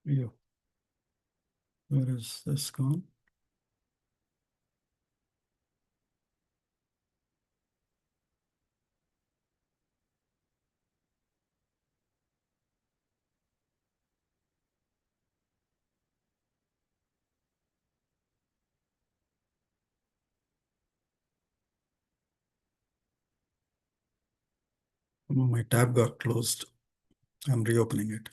Yeah. Where is this gone? Oh, my tab got closed. I'm reopening it.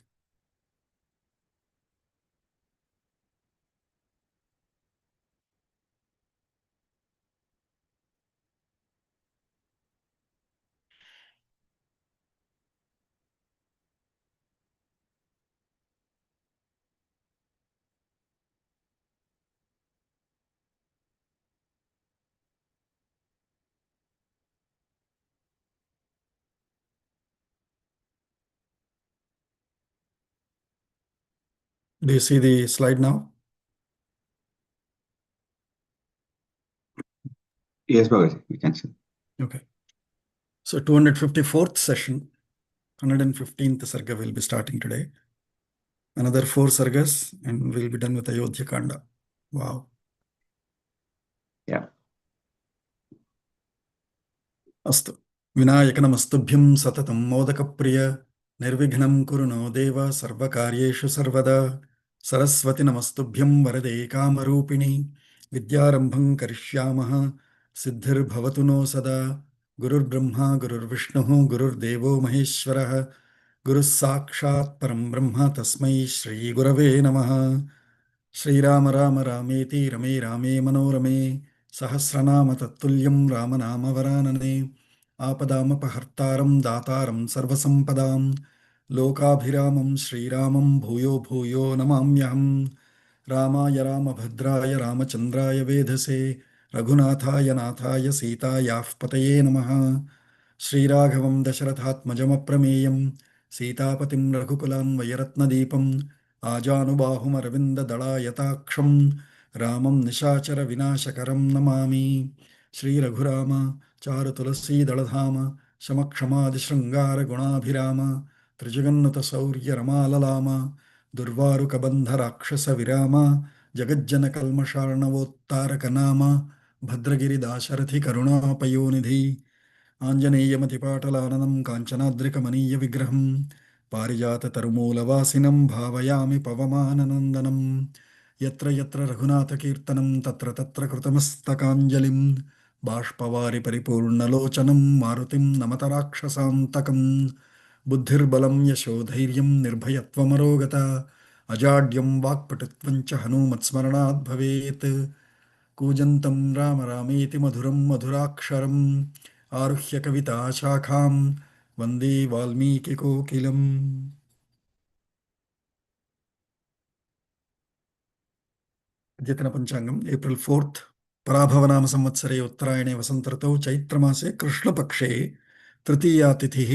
Do you see the slide now? Yes, Bhagaji, we can see. Okay. So 254th session, 115th Sarga will be starting today. Another 4 Sargas and we'll be done with Ayodhya Kanda. Wow. Yeah. अस्तु विनायकनमस्तुभ्यं सततं मोदकप्रिय निर्विघ्नं कुरु no देव सर्वकार्येषु सर्वदा सरस्वति नमस्तुभ्यं वरदे कामरूपिणि विद्यारम्भं करिष्यामः सिद्धिर्भवतु no सदा गुरुर्ब्रह्मा गुरुर्विष्णुः गुरुर्देवो महेश्वरः गुरुः साक्षात् परं ब्रह्म तस्मै श्रीगुरवे नमः श्रीराम राम रामेति रमे रामे मनोरमे सहस्रनाम तत्तुल्यं रामनाम वरानने आपदामपहर्तारं दातारं सर्वसम्पदां लोकाभिरामं श्रीरामं भूयो भूयो नमाम्यहम् रामाय रामभद्राय रामचन्द्राय वेधसे रघुनाथाय नाथाय सीतायाः पतये नमः श्रीराघवं दशरथात्मजमप्रमेयं सीतापतिं रघुकुलान्वयरत्नदीपम् आजानुबाहुमरविन्ददलायताक्षं रामं निशाचरविनाशकरं नमामि श्रीरघुराम चारुतुलसीदलधाम शमक्षमादिशृङ्गारगुणाभिराम त्रिजगन्नुतशौर्यरमाललाम दुर्वारुकबन्धराक्षसविराम जगज्जनकल्मषार्णवोत्तारकनाम भद्रगिरिदाशरथिकरुणापयोनिधि आञ्जनेयमतिपाटलाननं काञ्चनाद्रिकमनीयविग्रहं पारिजाततरुमूलवासिनं भावयामि पवमाननन्दनं यत्र यत्र रघुनाथकीर्तनं तत्र तत्र कृतमस्तकाञ्जलिं बाष्पवारि परिपूर्णलोचनं मारुतिं नमत राक्षसान्तकं बुद्धिर्बलं यशोधैर्यं निर्भयत्वमरोगता अजाड्यं वाक्पटुत्वं च हनूमत्स्मरणात् भवेत् कूजन्तं राम रामेति मधुरं मधुराक्षरम् आरुह्य कविताशाखां वन्दे वाल्मीकिकोकिलम् अद्यतनपञ्चाङ्गम् April 4th पराभवनामसंवत्सरे उत्तरायणे वसन्तऋतौ चैत्रमासे कृष्णपक्षे तृतीयातिथिः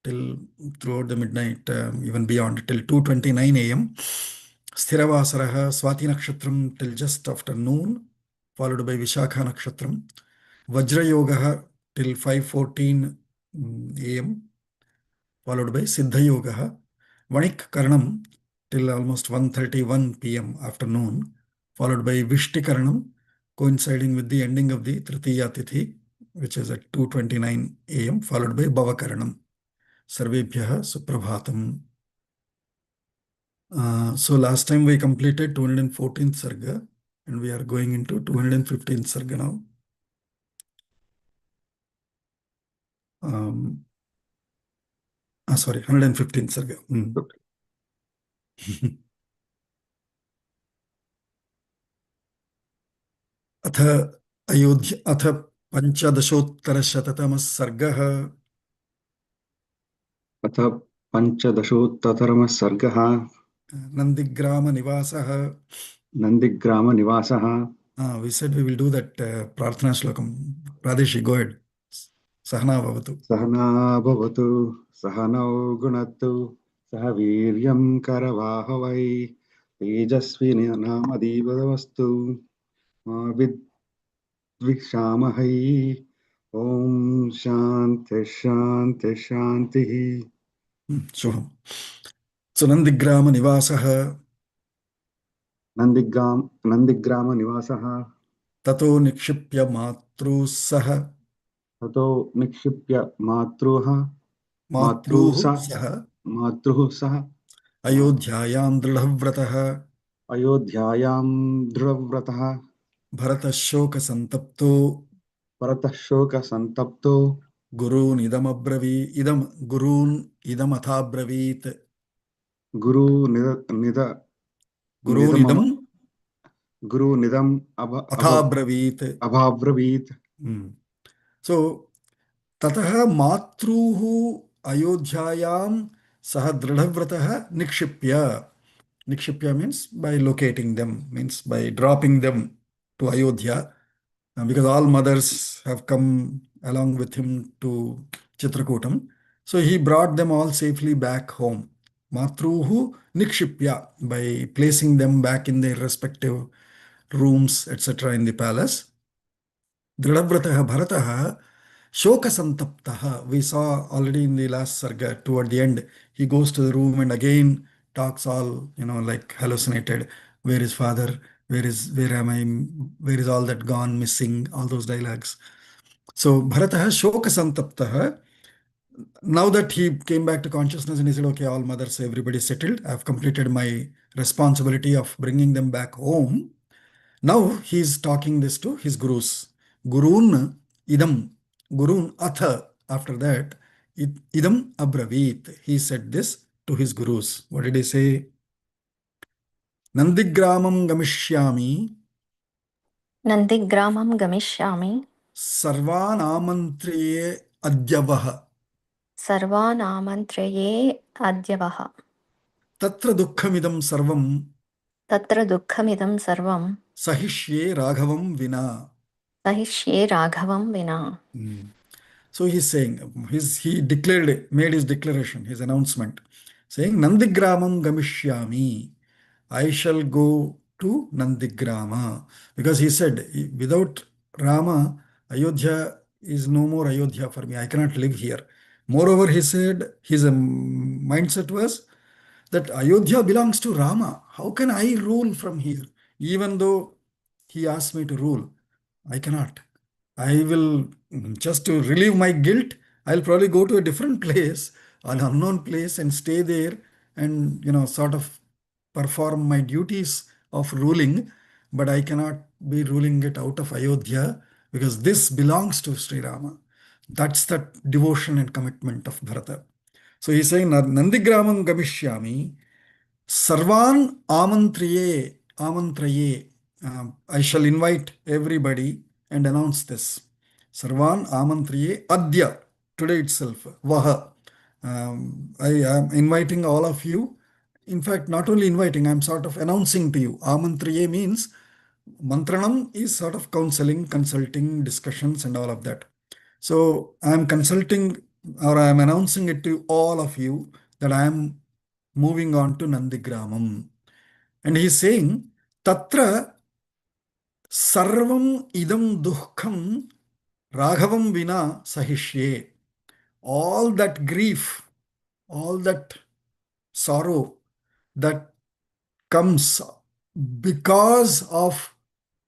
till throughout the midnight, even beyond till 2:29 a.m. स्थिरवासरः Swati नक्षत्रं till just after noon, followed by Vishakha Nakshatram. Vajrayogaha till 5:14 a.m., followed by Siddha Yogaha. Vanik Karanam till almost 1:31 p.m. afternoon, followed by Vishti Karanam, coinciding with the ending of the Tritiya Tithi, which is at 2:29 a.m., followed by Bhava Karanam. Sarvebhyah Suprabhatam. So last time we completed 214th Sarga, and we are going into 215th Sarga now. Sorry, 115th Sarga. अथ अयोध्या अथ पञ्चदशोत्तरशततमः सर्गः अथ पञ्चदशोत्तरतमः सर्गः नन्दिग्रामनिवासः. नन्दिग्रामनिवासः. We said we will do that प्रार्थना श्लोकम्. Pradeshi, go ahead. सहना भवतु. सहना भवतु सहनौ गुणत्तु सह वीर्यं करवाहवै तेजस्विनामधीवस्तु मा विद्विषामहै ॐ शान्ति शान्ति शान्तिः. शुभम्. सुनन्दिग्रामनिवासः नन्दिग्राम नन्दिग्रामनिवासः ततो निक्षिप्य मातृः सह ततो निक्षिप्य मातृः मातृः मातृः सह सह मातृः सह अयोध्यायां दृढव्रतः अयोध्यायां दृढव्रतः भरतः शोकसन्तप्तो परतः शोकसन्तप्तो गुरून् इदमथाब्रवीत् गुरु निद निद निदमम गुरूनिदम् गुरु निदम अथाब्रवीत्. अभाब्रवीत् सो ततः मातृः अयोध्यायां सः दृढव्रतः निक्षिप्य. Nikshipya means by locating them, means by dropping them to Ayodhya, because all mothers have come along with him to Chitrakutam. So he brought them all safely back home. Matruhu Nikshipya, by placing them back in their respective rooms, etc., in the palace. Dridavratah Bharataha Shokasantaptaha. We saw already in the last sarga, toward the end, he goes to the room and again talks all, like hallucinated. Where is father? Where am I? Where is all that gone missing? All those dialogues. So Bharataha Shokasantaptaha. Now that he came back to consciousness and he said, okay, all mothers, everybody settled. I've completed my responsibility of bringing them back home. Now he is talking this to his gurus. Gurun idam, gurun atha. After that, idam abravit. He said this to his gurus. What did he say? Nandigramam gamishyami नन्दिग्रामं गमिष्यामि sarvan amantriye adyavaha. सर्वान् आमन्त्रये अद्यवः Tatra dukkhamidam sarvam तत्र दुःखमिदं सर्वं sahishye raghavam vina. सहिष्ये राघवं विना. So he's saying, he declared, made his declaration, his announcement, saying, Nandigramam Gamishyami. I shall go to Nandigrama. Because he said, without Rama, Ayodhya is no more Ayodhya for me. I cannot live here. Moreover, he said, his mindset was that Ayodhya belongs to Rama. How can I rule from here? Even though he asked me to rule, I cannot. I will, just to relieve my guilt, I'll probably go to a different place, an unknown place, and stay there and, sort of perform my duties of ruling. But I cannot be ruling it out of Ayodhya because this belongs to Sri Rama. That's the devotion and commitment of Bharata. So he's saying, Nandigramam Gamishyami, Sarvan Amantraye. I shall invite everybody and announce this. Sarvan Amantraye Adya, today itself. Vaha. I am inviting all of you. In fact, not only inviting, I'm sort of announcing to you. Amantraye means mantranam is sort of counseling, consulting, discussions, and all of that. So I'm consulting or I'm announcing it to all of you that I am moving on to Nandigramam. And he's saying, Tatra sarvam idam dukham raghavam vina sahishye. All that grief, all that sorrow that comes because of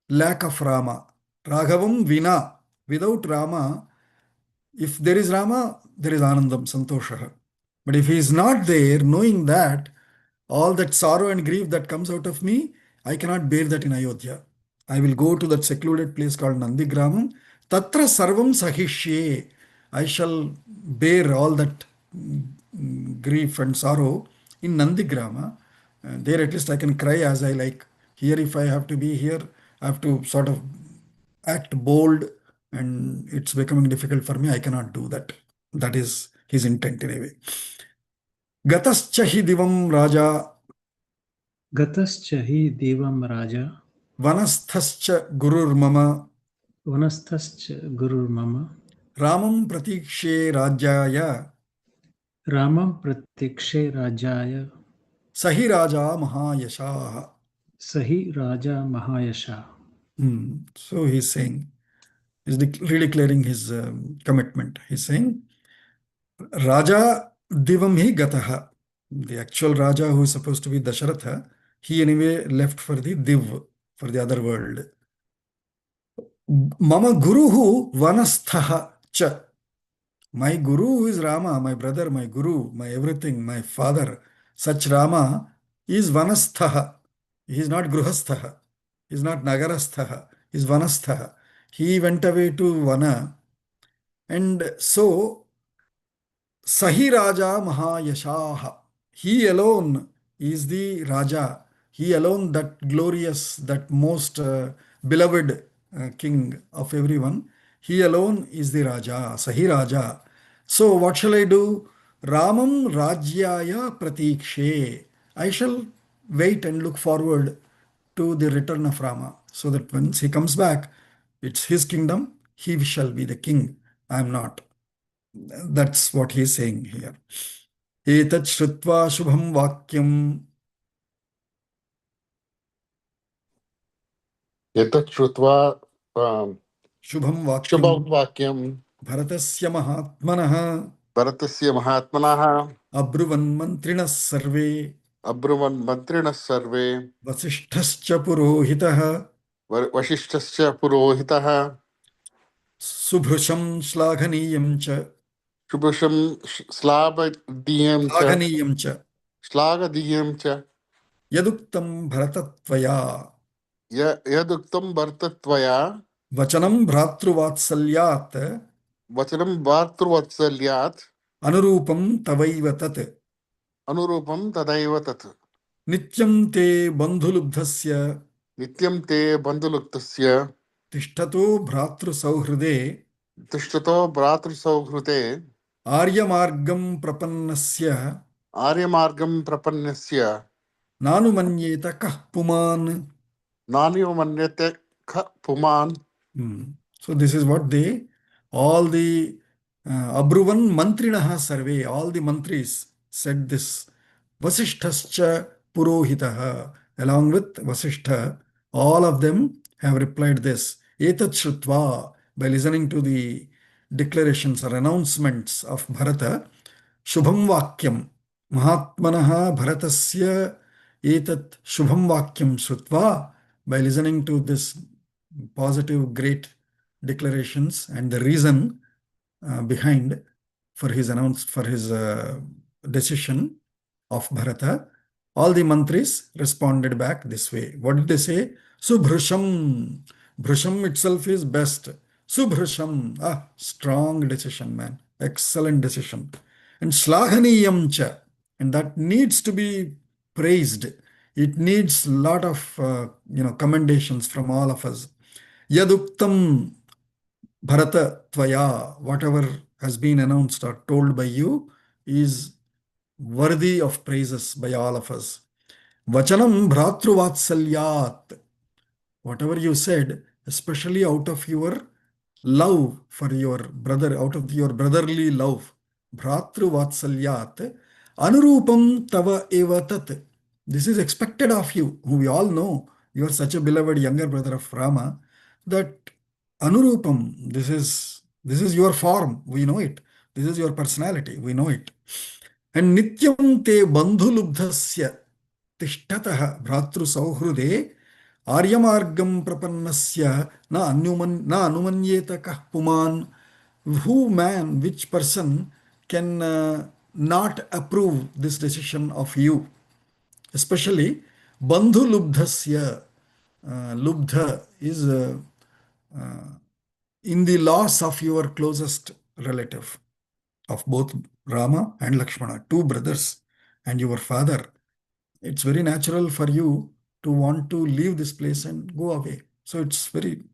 lack of Rama. Raghavam vina. Without Rama, if there is Rama, there is Anandam, Santosha. But if he is not there, knowing that, all that sorrow and grief that comes out of me, I cannot bear that in Ayodhya. I will go to that secluded place called Nandigramam. Tatra sarvam sahishye. I shall bear all that grief and sorrow in Nandigrama. There at least I can cry as I like. Here, if I have to be here, I have to sort of act bold, and it's becoming difficult for me. I cannot do that. That is his intent anyway. Gatascha hi divam raja गतश्च हि देवं राजा vanasthascha gurur mama वनस्थश्च गुरुर्मम ramam pratikshe rajaya रामं प्रतीक्षे राजाय sahi raja mahayasha. स हि राजा महायशः. So he's saying, he's redeclaring his commitment. He's saying, Raja divam hi gataha. The actual Raja who is supposed to be Dasharatha, he anyway left for the Div, for the other world. Mama Guruhu Vanasthaha Cha. My Guru is Rama, my brother, my Guru, my everything, my father. Such Rama is Vanasthaha. He is not Gruhasthaha. He is not Nagarasthaha. He is Vanasthaha. He went away to Vana. And so, Sahi Raja Mahayashaha. He alone is the Raja. He alone, that glorious, that most beloved king of everyone. He alone is the Raja, Sahi Raja. So what shall I do? Ramam Rajyaya Pratikshe. I shall wait and look forward to the return of Rama, so that once he comes back, it's his kingdom, he shall be the king. I am not. That's what he is saying here. Etat Shrutva Shubham Vakyam. एतत् श्रुत्वा Shubham शुभं Vakyam वाक्यं Bharatasya Mahatmanah भरतस्य महात्मनः Abruvan Mantrinas Sarve अब्रुवन् मन्त्रिणः सर्वे Vasishthascha Purohitah वशिष्ठस्य पुरोहितः Subhrusham Shlaghaniyam Cha शुभशं Shlaghaniyam Cha श्लाघनीयं च Yaduktam Bharatatvaya यदुक्तं भरतत्वया Vachanam Bhratruvatsalyat वचनं भातृवत्सल्यात् Anurupam Tavaiva Tat अनुरूपं तदैव तत् Nityam Te Bandhulubdhasya नित्यं ते बन्धुलुप्तस्य Tishtato Bhratru Sauhride तिष्ठतो भ्रातृसौहृदे Aryamargam Prapannasya आर्यमार्गं प्रपन्नस्य Nanumanyeta Kah Puman. नान्यो मन्यते ख पुमान्. So this is what all the Abruvan Mantrinaha survey, all the mantris said this. Vasishthascha Purohitaha, along with Vasishtha, all of them have replied this. Etat Shrutva, by listening to the declarations or announcements of Bharata, Shubham Vakyam, Mahatmanaha Bharatasya Etat Shubham Vakyam Shrutva, by listening to this positive, great declarations and the reason behind for his decision of Bharata, all the mantris responded back this way. What did they say? Subhrusham. Bhrusham itself is best. Subhrusham. Strong decision, man. Excellent decision. And Shlahaniyam cha. And that needs to be praised. It needs a lot of commendations from all of us. Yaduktam Bharata Tvaya, whatever has been announced or told by you is worthy of praises by all of us. Vachanam Bhratruvatsalyat, whatever you said, especially out of your love for your brother, out of your brotherly love, Bhratruvatsalyat, Anurupam Tava Evatat. This is expected of you, who we all know. You are such a beloved younger brother of Rama, that Anurupam, this is your form, we know it. This is your personality, we know it. And Nityam te bandhulubdhasya tishtataha bhratru sauhrude aryamargam prapannasya na anumanyeta kah puman. Who man, which person can not approve this decision of you? Especially bandhulubdhasya. Lubdha is in the loss of your closest relative, of both Rama and Lakshmana, two brothers, and your father. It's very natural for you to want to leave this place and go away. So it's very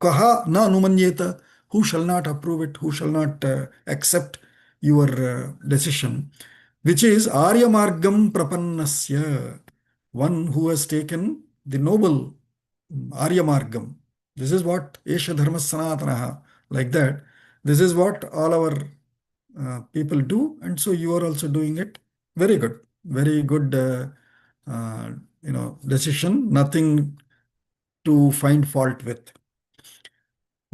kaha na anumanyeta, who shall not approve it, who shall not accept your decision, which is Aryamargam Prapannasya, one who has taken the noble Aryamargam. This is what Esha Dharma Sanatanaha, like that. This is what all our people do, and so you are also doing it. Very good, very good, decision. Nothing to find fault with.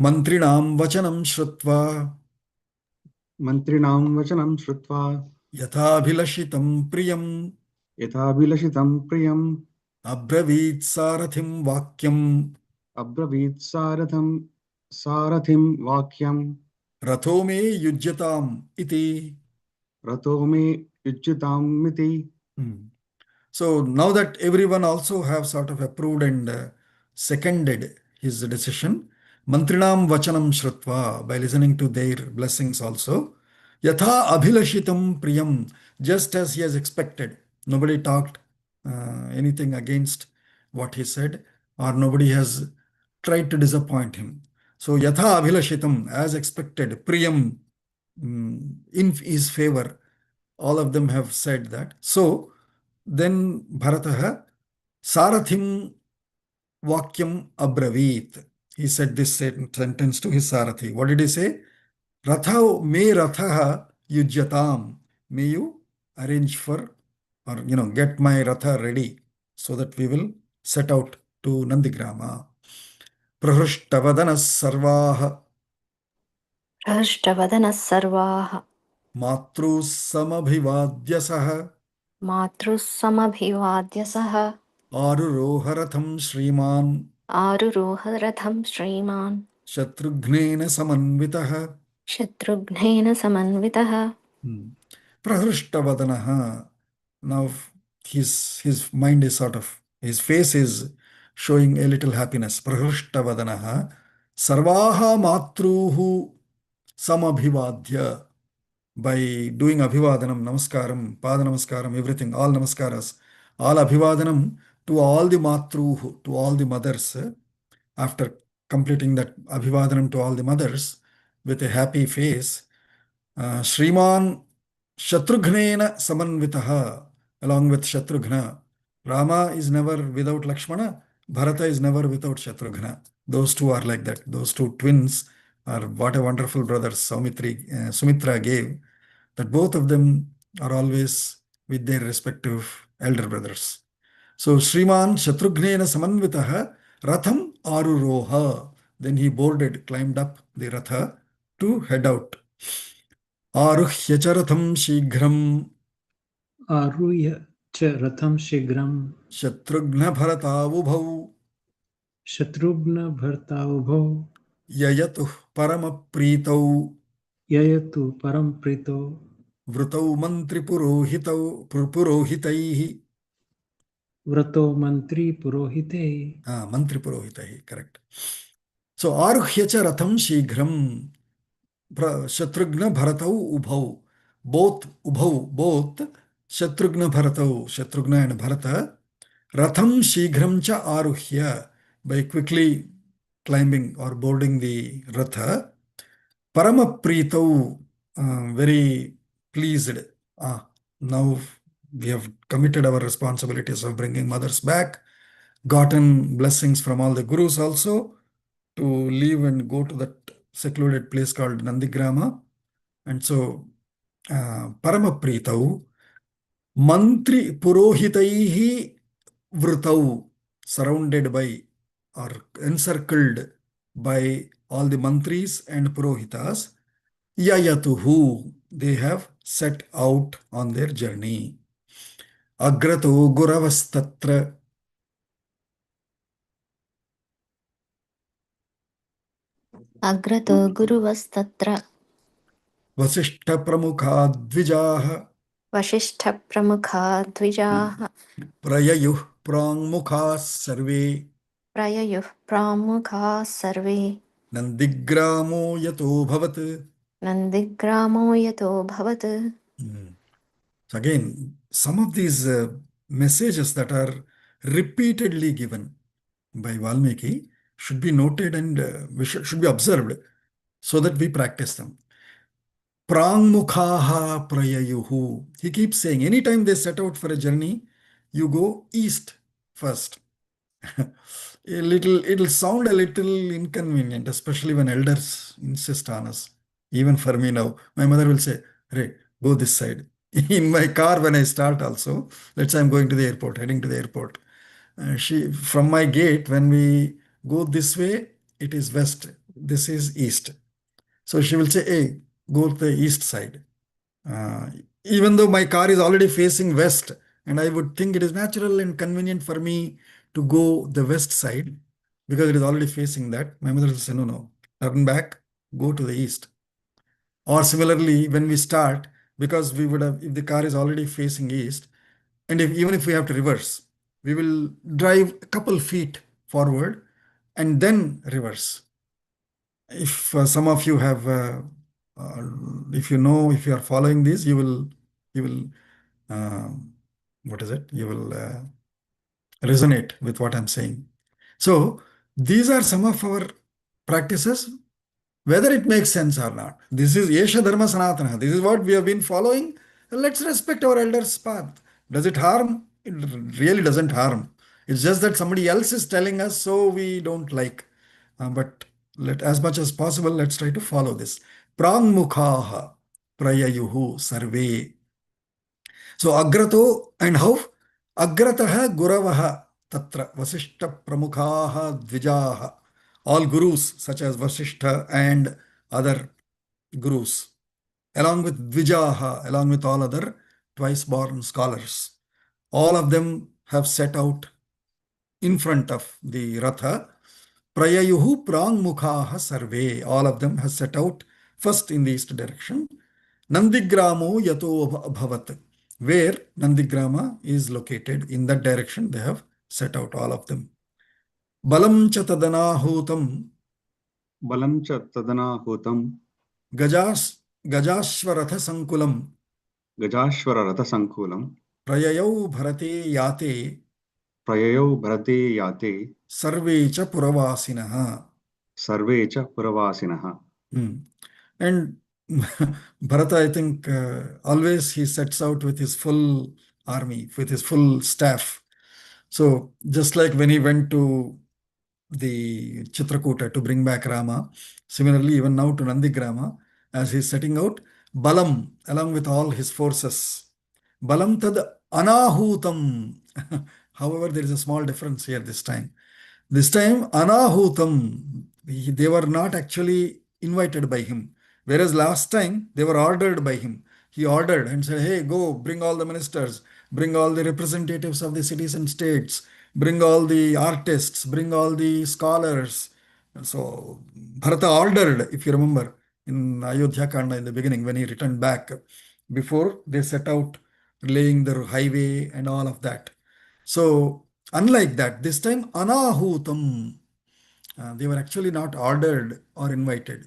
Mantrinam vachanam shrutva मन्त्रिणां वचनं श्रुत्वा यथाभिलषितं प्रियम् यथाभिलषितं प्रियम् अब्रवीत् सारथिं वाक्यम् अब्रवीत् सारथिं वाक्यम् रथो मे युज्यताम् इति. रतो मे युज्यतामिति. Hmm. So now that everyone also have sort of approved and seconded his decision, mantrinam vachanam shrutva, by listening to their blessings also, yatha abhilashitam priyam, just as he has expected. Nobody talked anything against what he said, or nobody has tried to disappoint him. So yatha abhilashitam, as expected, priyam, in his favor, all of them have said that. So then Bharataha Sarathim Vakyam Abravit. He said this sentence to his Sarathi. What did he say? Ratha me Rathaha Yujyatam. May you arrange for, or get my Ratha ready so that we will set out to Nandigrama. Prahruštavadanas Sarvaha हृष्टवदनः सर्वाः Matru Samabhivadyasaha मातृः समभिवाद्य सः Aruroharatham Shriman आरुरोह रथं श्रीमान् Shatrugh్నేన Samanvitaha. शत्रुघ्नेन समन्वितः Prahruštavadanaha. Now his mind is sort of, his face is showing a little happiness. Prahruštavadanaha. Sarvaha matruhu samabhivadya. By doing abhivadanam, namaskaram, pada namaskaram, everything, all namaskaras, all abhivadanam to all the matruhu, to all the mothers. After completing that abhivadanam to all the mothers with a happy face, Shriman Shatrugh్నేన Samanvitaha, along with Shatrughna. Rama is never without Lakshmana, Bharata is never without Shatrughna. Those two are like that. Those two twins are what a wonderful brothers Sumitra gave, that both of them are always with their respective elder brothers. So Shriman Shatrugh్నేన Samanvitaha Ratham Aruroha. Then he boarded, climbed up the Ratha to head out. आरुह्य च रथं शीघ्रं आरुह्य च रथं शीघ्रं शत्रुघ्नभरतावुभौ शत्रुघ्नभर्ताउभौ ययतुः परमप्रीतौ ययतु परमप्रीतो वृतौ मन्त्रिपुरोहितौ पुरोहितैः. व्रतो मन्त्री पुरोहिते. मन्त्रिपुरोहितैः, correct. So आरुह्य च रथं शीघ्रं Shatrughna Bharatau Ubhau. Both Ubhau, both Shatrughna Bharatau, Shatrughna and Bharata, Ratham Shighram cha Aruhya, by quickly climbing or boarding the Ratha. Paramapreetau, very pleased. Now we have committed our responsibilities of bringing mothers back, gotten blessings from all the gurus also, to leave and go to that secluded place called Nandigrama. And so, Paramapreetau, Mantri Purohitaihi Vrutau, surrounded by or encircled by all the mantris and purohitas, Yayatuhu, they have set out on their journey. Agrato Guravastatra. अग्रतो गुरुवस्तत्र Vasishtha Pramukha Dvijaha वसिष्ठप्रमुखा द्विजाः Prayayuh Prangmukha Sarve प्रययुः प्रामुखाः survey Nandigramo Yato Bhavat. नन्दिग्रामो यतो भवत्. So again, some of these messages that are repeatedly given by Valmiki should be noted and should be observed so that we practice them. Prangmukhaha prayayuhu. He keeps saying, anytime they set out for a journey, you go east first. It'll sound a little inconvenient, especially when elders insist on us. Even for me now, my mother will say, "Hey, go this side." In my car, when I start also, let's say I'm going to the airport, heading to the airport. From my gate, when we go this way, it is west. This is east. So she will say, "Hey, go to the east side." even though my car is already facing west, and I would think it is natural and convenient for me to go the west side because it is already facing that, my mother will say, no, no, turn back, go to the east. Or similarly, when we start, because we would have, if the car is already facing east, and even if we have to reverse, we will drive a couple feet forward and then reverse. If some of you have, uh, if you know, if you are following this, you will, what is it? You will resonate with what I'm saying. So these are some of our practices, whether it makes sense or not. This is Yesha Dharma Sanatana. This is what we have been following. Let's respect our elders' path. Does it harm? It really doesn't harm. It's just that somebody else is telling us, so we don't like. But as much as possible, let's try to follow this. Prangmukhaha prayayuhu sarve. So agrato, and how? Agrataha guravaha tatra vasishta pramukhaha dvijaha. All gurus such as Vasishtha and other gurus, along with Dvijaha, along with all other twice born scholars. All of them have set out in front of the Ratha. Prayayuhu prangmukhaha sarve. All of them have set out first in the east direction. Nandigramo yato abhavat. Where Nandigrama is located, in that direction they have set out, all of them. Balam cha tadanahutam Balam cha tadanahutam gajashvaratha sankulam Gajashvara Ratha Sankulam prayayau bharate yate Prayayau Bharate Yate sarve cha puravasinaha. Sarve cha Puravasinaha. And Bharata, I think, always he sets out with his full army, with his full staff. So just like when he went to the Chitrakuta to bring back Rama, similarly, even now to Nandigrama, as he's setting out, Balam, along with all his forces. Balam tad anahutam. However, there is a small difference here this time. This time, anahutam, they were not actually invited by him. Whereas last time, they were ordered by him. He ordered and said, hey, go bring all the ministers, bring all the representatives of the cities and states, bring all the artists, bring all the scholars. So Bharata ordered, if you remember, in Ayodhya Kanda in the beginning, when he returned back, before they set out laying the highway and all of that. So unlike that, this time anahutam, they were actually not ordered or invited,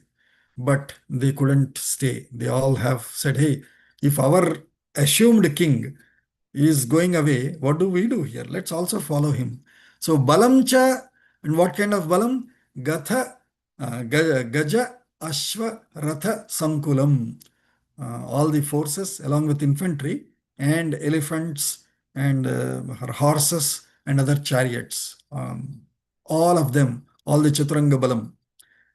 but they couldn't stay. They all have said, hey, if our assumed king is going away, what do we do here? Let's also follow him. So balamcha, and what kind of balam? Gatha, gaja, ashva, ratha, sankulam. All the forces along with infantry and elephants and horses and other chariots. All of them, all the Chaturanga Balam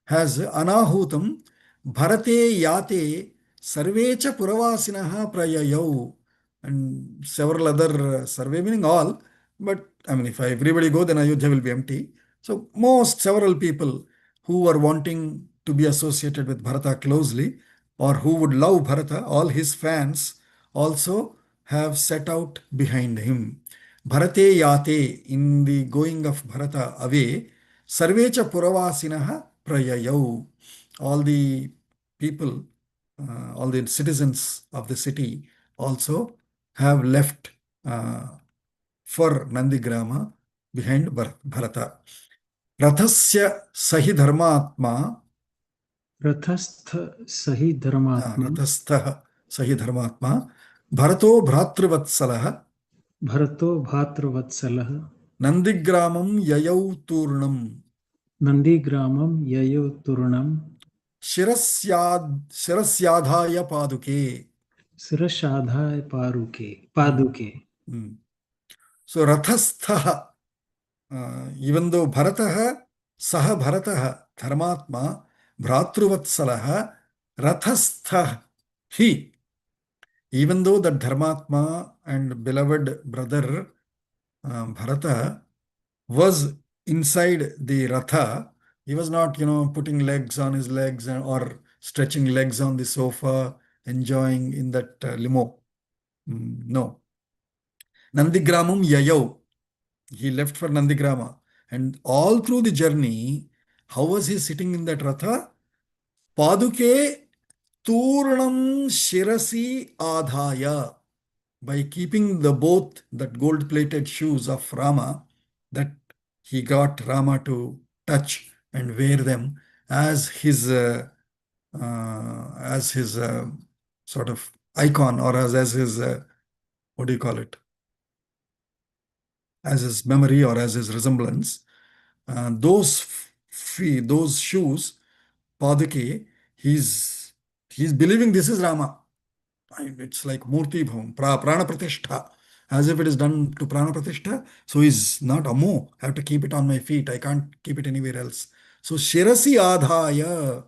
has anahutam bharate yate sarvecha puravasinaha prayayau, and several other survey meaning all, but I mean if everybody go then Ayodhya will be empty. So several people who were wanting to be associated with Bharata closely or who would love Bharata, all his fans also have set out behind him. Bharate yate, in the going of Bharata away, sarvecha puravasinaha prayayau. All the people, all the citizens of the city also have left for Nandigrama behind Bharata. Rathasya sahi dharmatma, Rathastha Sahi Dharmatma Rathastha sahi dharmatma, Bharato bhratrvatsalah, Bharato Bhatravatsalah Nandigramam yayau turnam, Nandigramam Yayo Turnam Shirasyadhaya paduke. Sirashadhaya Paduke. So Rathastha, even though Bharataha, Saha Bharataha, Dharmatma, Bhratruvatsalaha, Rathastha, he, even though the Dharmatma and beloved brother Bharata was inside the Ratha, he was not, putting legs on his legs or stretching legs on the sofa, enjoying in that limo. No. Nandigramam Yayau. He left for Nandigrama. And all through the journey, how was he sitting in that Ratha? Paduke Turnam Shirasi Adhaya. By keeping the both that gold-plated shoes of Rama, that he got Rama to touch and wear them as his sort of icon, or as his what do you call it? As his memory or as his resemblance. Those feet, those shoes, Paduke, he's believing this is Rama. It's like Murti Bhavam, Prana Pratishtha, as if it is done to Prana Pratishtha. So he's not Ammo. I have to keep it on my feet. I can't keep it anywhere else. So Shirasi Adhaya,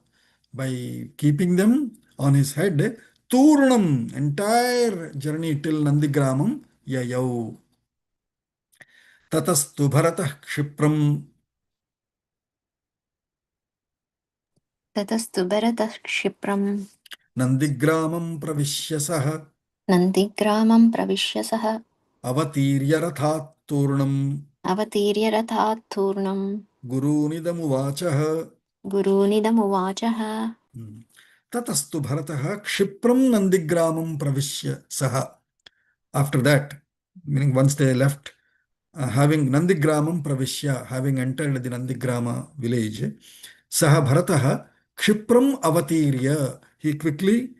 by keeping them on his head, Turnam, entire journey till Nandigramam, Yayau. Tatastu Bharatah Kshipram. ततस्तु भरतः क्षिप्रं Nandigramam Pravishyasah नन्दिग्रामं प्रविश्य सः Avatirya Rathat Turnam अवतीर्य रथात् तूर्णं Gurunidamuvachah. गुरूनिदमुवाचः Tatastu Bharatah Kshipram Nandigramam Pravishya Saha. After that, meaning once they left, having Nandigramam Pravishya, having entered the Nandigrama village, Saha Bharatah Kshipram Avatirya. He quickly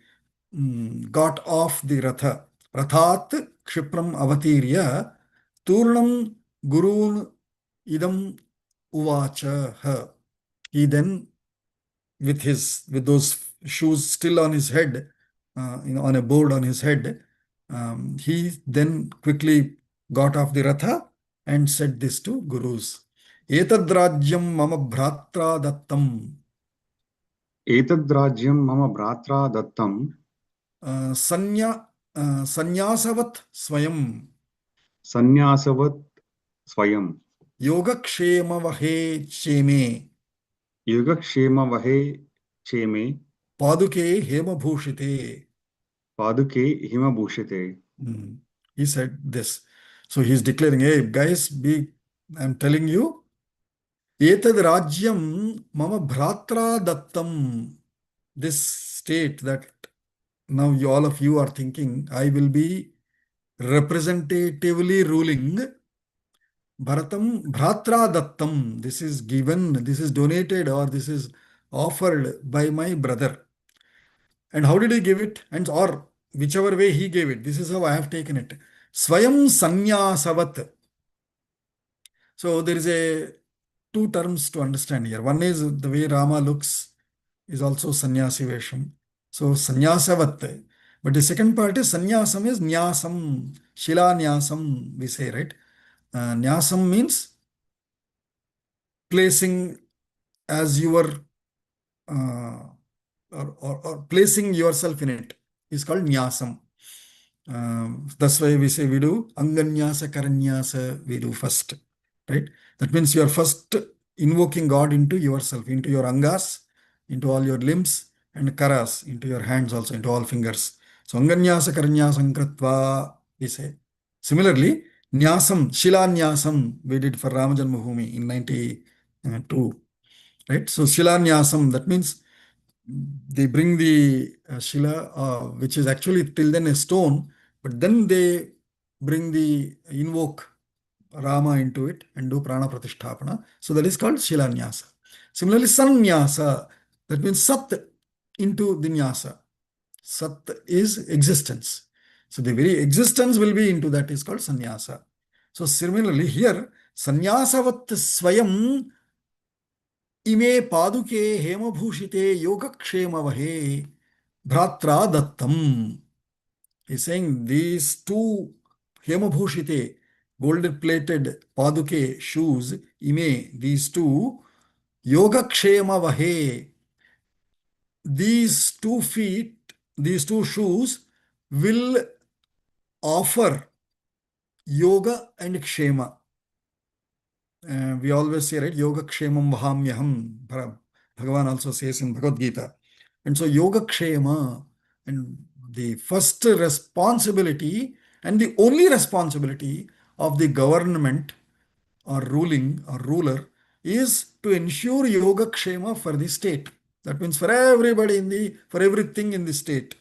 got off the Ratha. Rathat Kshipram Avatirya Turnam Gurun Idam Uvacha. He then, with those shoes still on his head, on a board on his head, he then quickly got off the Ratha and said this to Gurus. Etadrajyam mama bhratra dattam एतद्राज्यं मम भ्रात्रा दत्तं sanya sanyasavat swayam सन्न्यासवत् स्वयं yogakshema vahe cheme युगक्षेमवहे चेमे paduke hema bhushite. पादुके हिमभूषिते. He said this. So he's declaring, hey guys, I'm telling you, etad rajyam mama bhratra dattam. This state that now all of you are thinking, I will be representatively ruling. Bharatam bhratra dattam. This is given, this is donated, or this is offered by my brother. And how did he give it? And or whichever way he gave it, this is how I have taken it. Swayam sanyasavat. So there is a two terms to understand here. One is the way Rama looks is also sannyasi vesham. So sanyasavat. But the second part is sannyasam is nyasam, shila nyasam, we say, right? Nyasam means placing as your or placing yourself in it is called nyasam. That's why we say we do anganyasa, karanyasa, we do first, right? That means you are first invoking God into yourself, into your angas, into all your limbs, and karas, into your hands also, into all fingers. So anganyasa, karanyasam kritva, we say. Similarly, nyasam, shila nyasam, we did for Rama Janmabhoomi in 92, right? So shila nyasam, that means they bring the shila, which is actually till then a stone, but then they invoke Rama into it and do prana pratisthapana. So that is called shilanyasa. Similarly, sannyasa, that means sat into the nyasa. Sat is existence. So the very existence will be into that is called sannyasa. So similarly here, sannyasavat swayam ime paduke hemabhushite yogakshemavahe bhratra dattam. He's saying these two hemabhushite, gold-plated paduke shoes, ime, these two, yogakshemavahe, these 2 feet, these two shoes will offer yoga and kshema. We always say, right, yoga kshemam vahamyaham. Bhagavan also says in Bhagavad Gita. And so yoga kshema, and the first responsibility and the only responsibility of the government or ruling or ruler is to ensure yogakshema for the state. That means for everybody for everything in the state,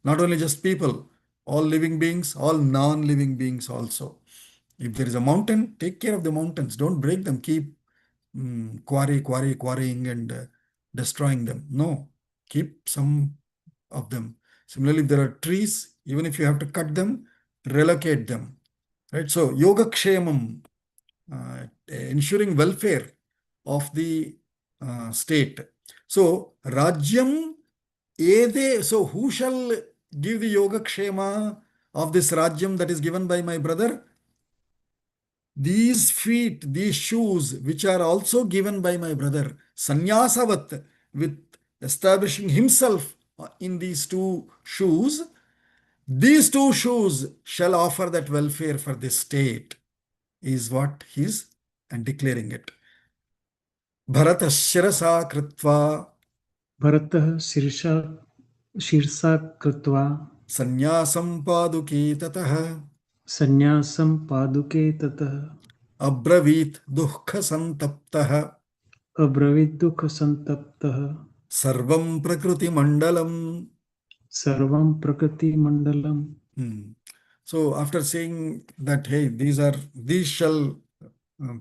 not only just people, all living beings, all non-living beings also. If there is a mountain, take care of the mountains. Don't break them. Keep quarrying and destroying them. No, keep some of them. Similarly, if there are trees, even if you have to cut them, relocate them. Right? So, yogakshemam, ensuring welfare of the state. So, Rajyam Ede, so who shall give the Yogakshema of this Rajyam that is given by my brother? These feet, these shoes, which are also given by my brother, Sanyasavat, with establishing himself in these two shoes shall offer that welfare for the state, is what he's declaring it. Bharata Shirasa Kritva भरतः शीर्षा कृत्वा Sanyasam Paduke Tataha सन्न्यासं पादुके ततः Abravit Dukkha Santaptaha अब्रवीत् दुःखसन्तप्तः Sarvam Prakriti Mandalam. सर्वं प्रकृतिमण्डलम्. So after saying that, hey, these shall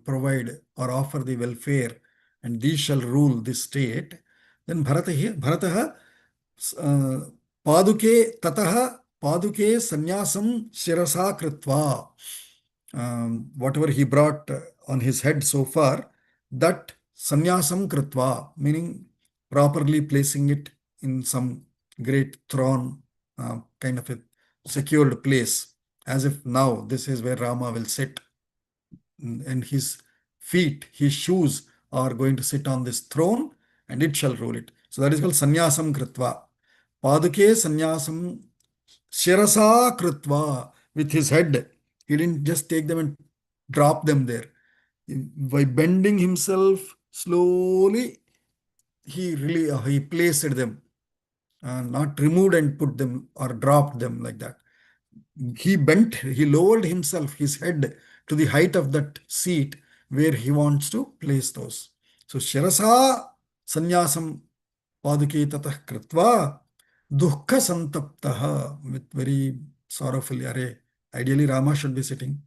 provide or offer the welfare and these shall rule this state, then Bharataha Paduke Tataha Paduke Sanyasam Shirasa Kritva. Whatever he brought on his head so far, that Sanyasam Kritva, meaning properly placing it in some great throne, kind of a secured place, as if now this is where Rama will sit, and his feet, his shoes are going to sit on this throne and it shall rule it. So that is called Sanyasam Kritva. Paduke Sanyasam Shirasa Kritva, with his head. He didn't just take them and drop them there. By bending himself slowly, he placed them, not removed and put them or dropped them like that. He lowered himself, his head, to the height of that seat where he wants to place those. So, Shirasa Sanyasam Paduke Tatah Kritva Dukkha Santaptaha, with very sorrowfully, ideally Rama should be sitting,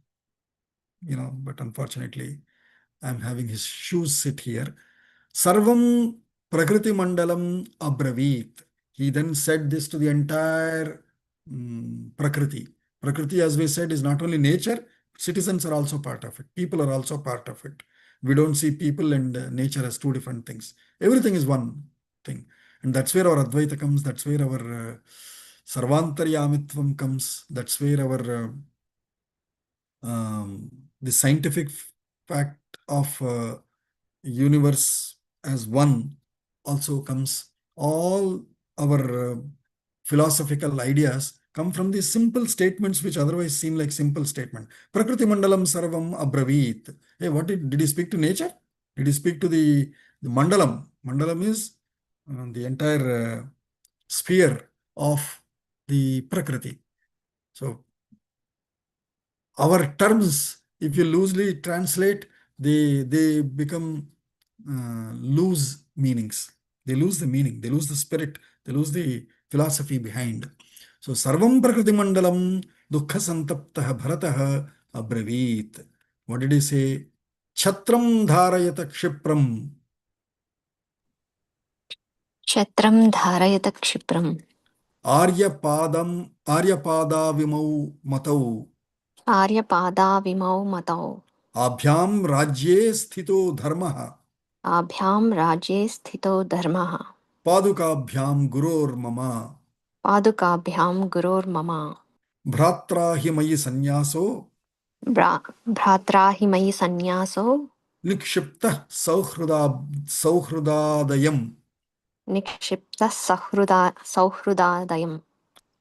but unfortunately I'm having his shoes sit here. Sarvam Prakriti Mandalam Abravit. He then said this to the entire Prakriti. Prakriti, as we said, is not only nature, citizens are also part of it. People are also part of it. We don't see people and nature as two different things. Everything is one thing. And that's where our Advaita comes. That's where our Sarvantaryamitvam comes. That's where our the scientific fact of universe as one also comes. All our philosophical ideas come from these simple statements which otherwise seem like simple statement. Prakriti Mandalam Sarvam Abravit. Hey, what did he speak to nature? Did he speak to the Mandalam? Mandalam is the entire sphere of the Prakriti. So our terms, if you loosely translate, they become loose meanings. They lose the meaning, they lose the spirit, they lose the philosophy behind. So Sarvam Prakriti Mandalam Dukkha Santaptaha Bharataha Abravit. What did he say? Chhatram Dharayata Kshipram. Kshatram dharayata kshipram. Aryapada Vimau Matau. Aryapada vimau matau. Abhyam Rajye Sthito Dharmaha. Abhyam rajye sthito dharmaha. Padukabhyam Guror Mama. Padukabhyam guror mama. Bhratra hi mayi sanyaso Bhratra hi mayi sanyaso. nikshipta sauhrudadayam Nikshipta sauhrudadayam.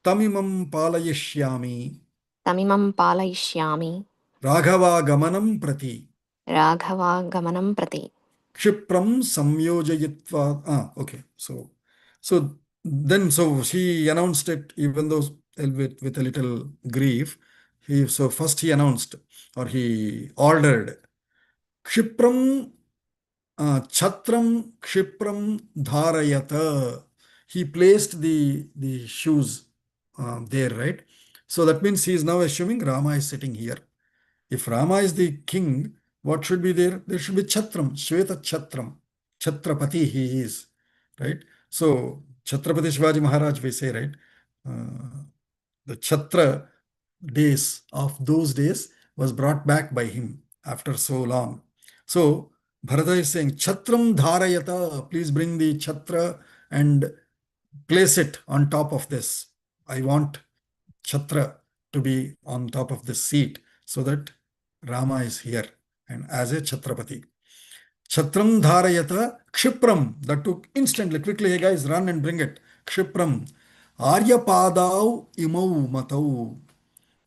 tamimam palayishyami Tamimam palayishyami. Raghava gamanam prati Raghava gamanam prati. kshipram samyojayitva. Okay, so she announced it, even though with a little grief. So first he announced, or he ordered, Kshipram Chatram Kshipram Dharayata. He placed the shoes there, right? So that means he is now assuming Rama is sitting here. If Rama is the king, what should be there? There should be Chatram, Shweta Chatram. Chhatrapati he is, right? So Chhatrapati Shivaji Maharaj, we say, right? The Chhatra days of those days was brought back by him after so long. So Bharata is saying, Chatram Dharayata, please bring the Chhatra and place it on top of this. I want Chhatra to be on top of this seat so that Rama is here and as a Chhatrapati. Chatram Dharayata Kshipram. That took instantly, quickly, hey guys, run and bring it. Kshipram. Arya Padau Imau Matau.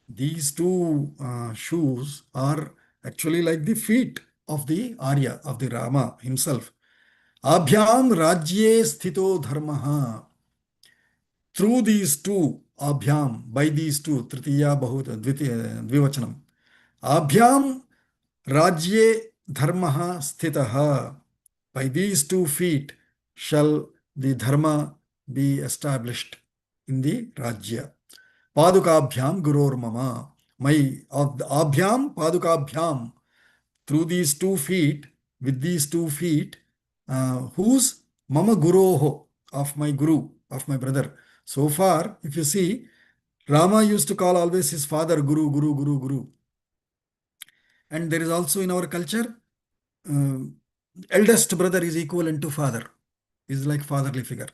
These two shoes are actually like the feet of the Arya, of the Rama himself. Abhyam Rajye Sthito Dharmaha. Through these two, Abhyam, by these two, Tritiya Bahut, Dvivachanam. Abhyam Rajye Dharmaha Sthitaha. By these 2 feet shall the dharma be established in the Rajya. Padukabhyam Guror Mama. My of the Abhyam Padukabhyam. Through these 2 feet, with these 2 feet, whose Mama Guroho, of my Guru, of my brother. So far, if you see, Rama used to call always his father Guru, Guru, Guru, Guru. And there is also in our culture, eldest brother is equivalent to father, is like fatherly figure.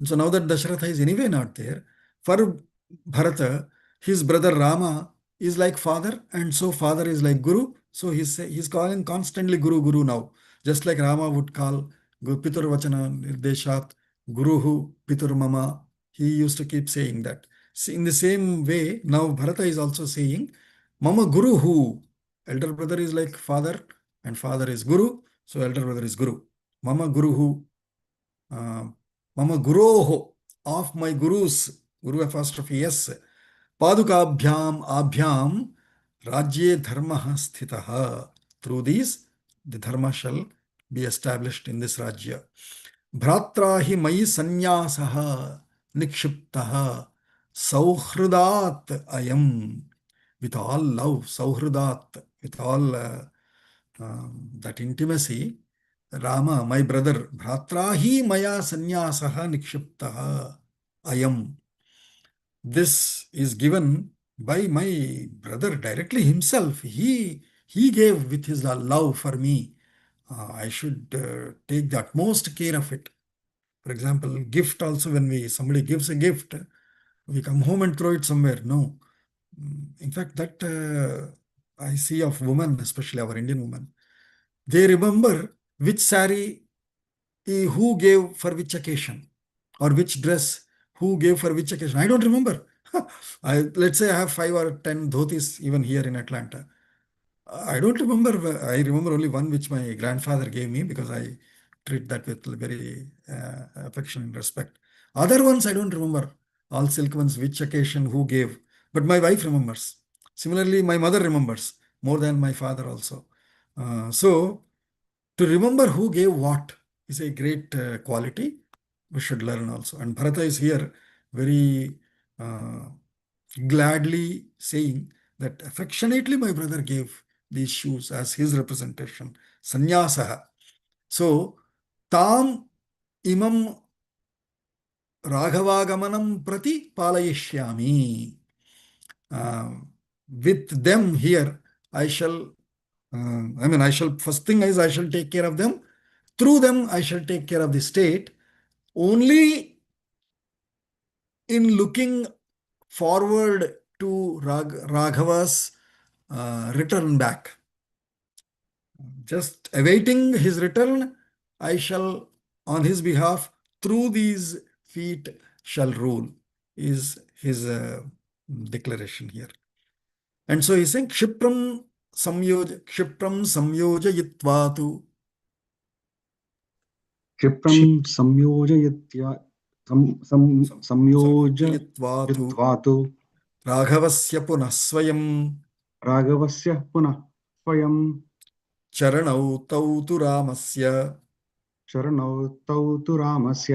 So now that Dasharatha is anyway not there, for Bharata, his brother Rama is like father, and so father is like Guru. So he's calling constantly Guru, Guru now. Just like Rama would call Pitur Vachana Nirdeshat, Guruhu, Pitur Mama. He used to keep saying that. See, in the same way, now Bharata is also saying, Mama Guruhu. Elder brother is like father, and father is Guru. So elder brother is Guru. Mama Guruhu. Mama Guroho, of my Gurus, Guru apostrophe S, Padukabhyam Abhyam Rajye Dharmaha Sthitaha. Through these, the Dharma shall be established in this Rajya. Bhratrahi Mai Sanyasaha Nikshiptaha Sauhrudat Ayam. With all love, Sauhrudat, with all that intimacy, Rama, my brother, Bhratrahi Maya Sanyasaha Nikshiptaha Ayam. This is given by my brother directly himself. He gave with his love for me. I should take the utmost care of it. For example, gift also, when somebody gives a gift, we come home and throw it somewhere. No. In fact, that I see of women, especially our Indian women, they remember which sari who gave for which occasion, or which dress who gave for which occasion. I don't remember. Let's say I have 5 or 10 dhotis even here in Atlanta. I don't remember. I remember only one which my grandfather gave me because I treat that with very affection and respect. Other ones I don't remember. All silk ones, which occasion, who gave. But my wife remembers. Similarly, my mother remembers more than my father also. So to remember who gave what is a great quality we should learn also. And Bharata is here very gladly saying that affectionately my brother gave these shoes as his representation. Sanyasaha. So, tam imam Raghavagamanam prati palayishyami. With them here, I shall, first thing is I shall take care of them. Through them, I shall take care of the state. Only in looking forward to Raghava's return back. Just awaiting his return, I shall, on his behalf, through these feet shall rule, is his declaration here. And so he's saying, Kshipram Samyojayitvatu. क्षिप्रं संयोजयित्वा संयोजयित्वा संयोजयित्वा तु राघवस्य पुनः स्वयं राघवस्य पुनः स्वयं चरणौ तौ तु रामस्य चरणौ तौ तु रामस्य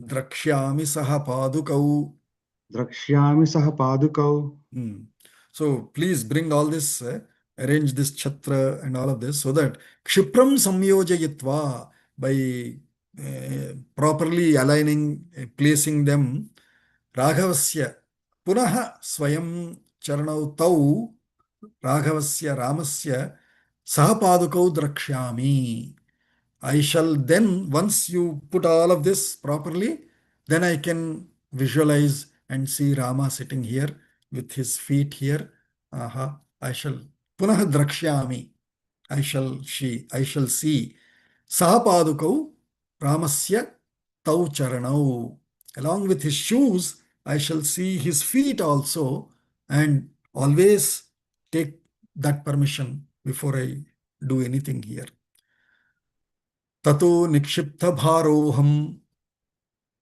द्रक्ष्यामि सह पादुकौ. द्रक्ष्यामि सह पादुकौ. So please bring all this, arrange this chatra and all of this so that Kshipram Samyojayitva, by properly aligning, placing them, Raghavasya Punaha Swayam Charanau Tau Raghavasya Ramasya Sahapadukau Drakshyami. I shall then, once you put all of this properly, then I can visualize and see Rama sitting here with his feet here. Aha, I shall punah drakshyami. I shall see Sahapadukau Ramasya Tau Charanau. Along with his shoes, I shall see his feet also, and always take that permission before I do anything here. ततो निक्षिप्तभारोऽहम्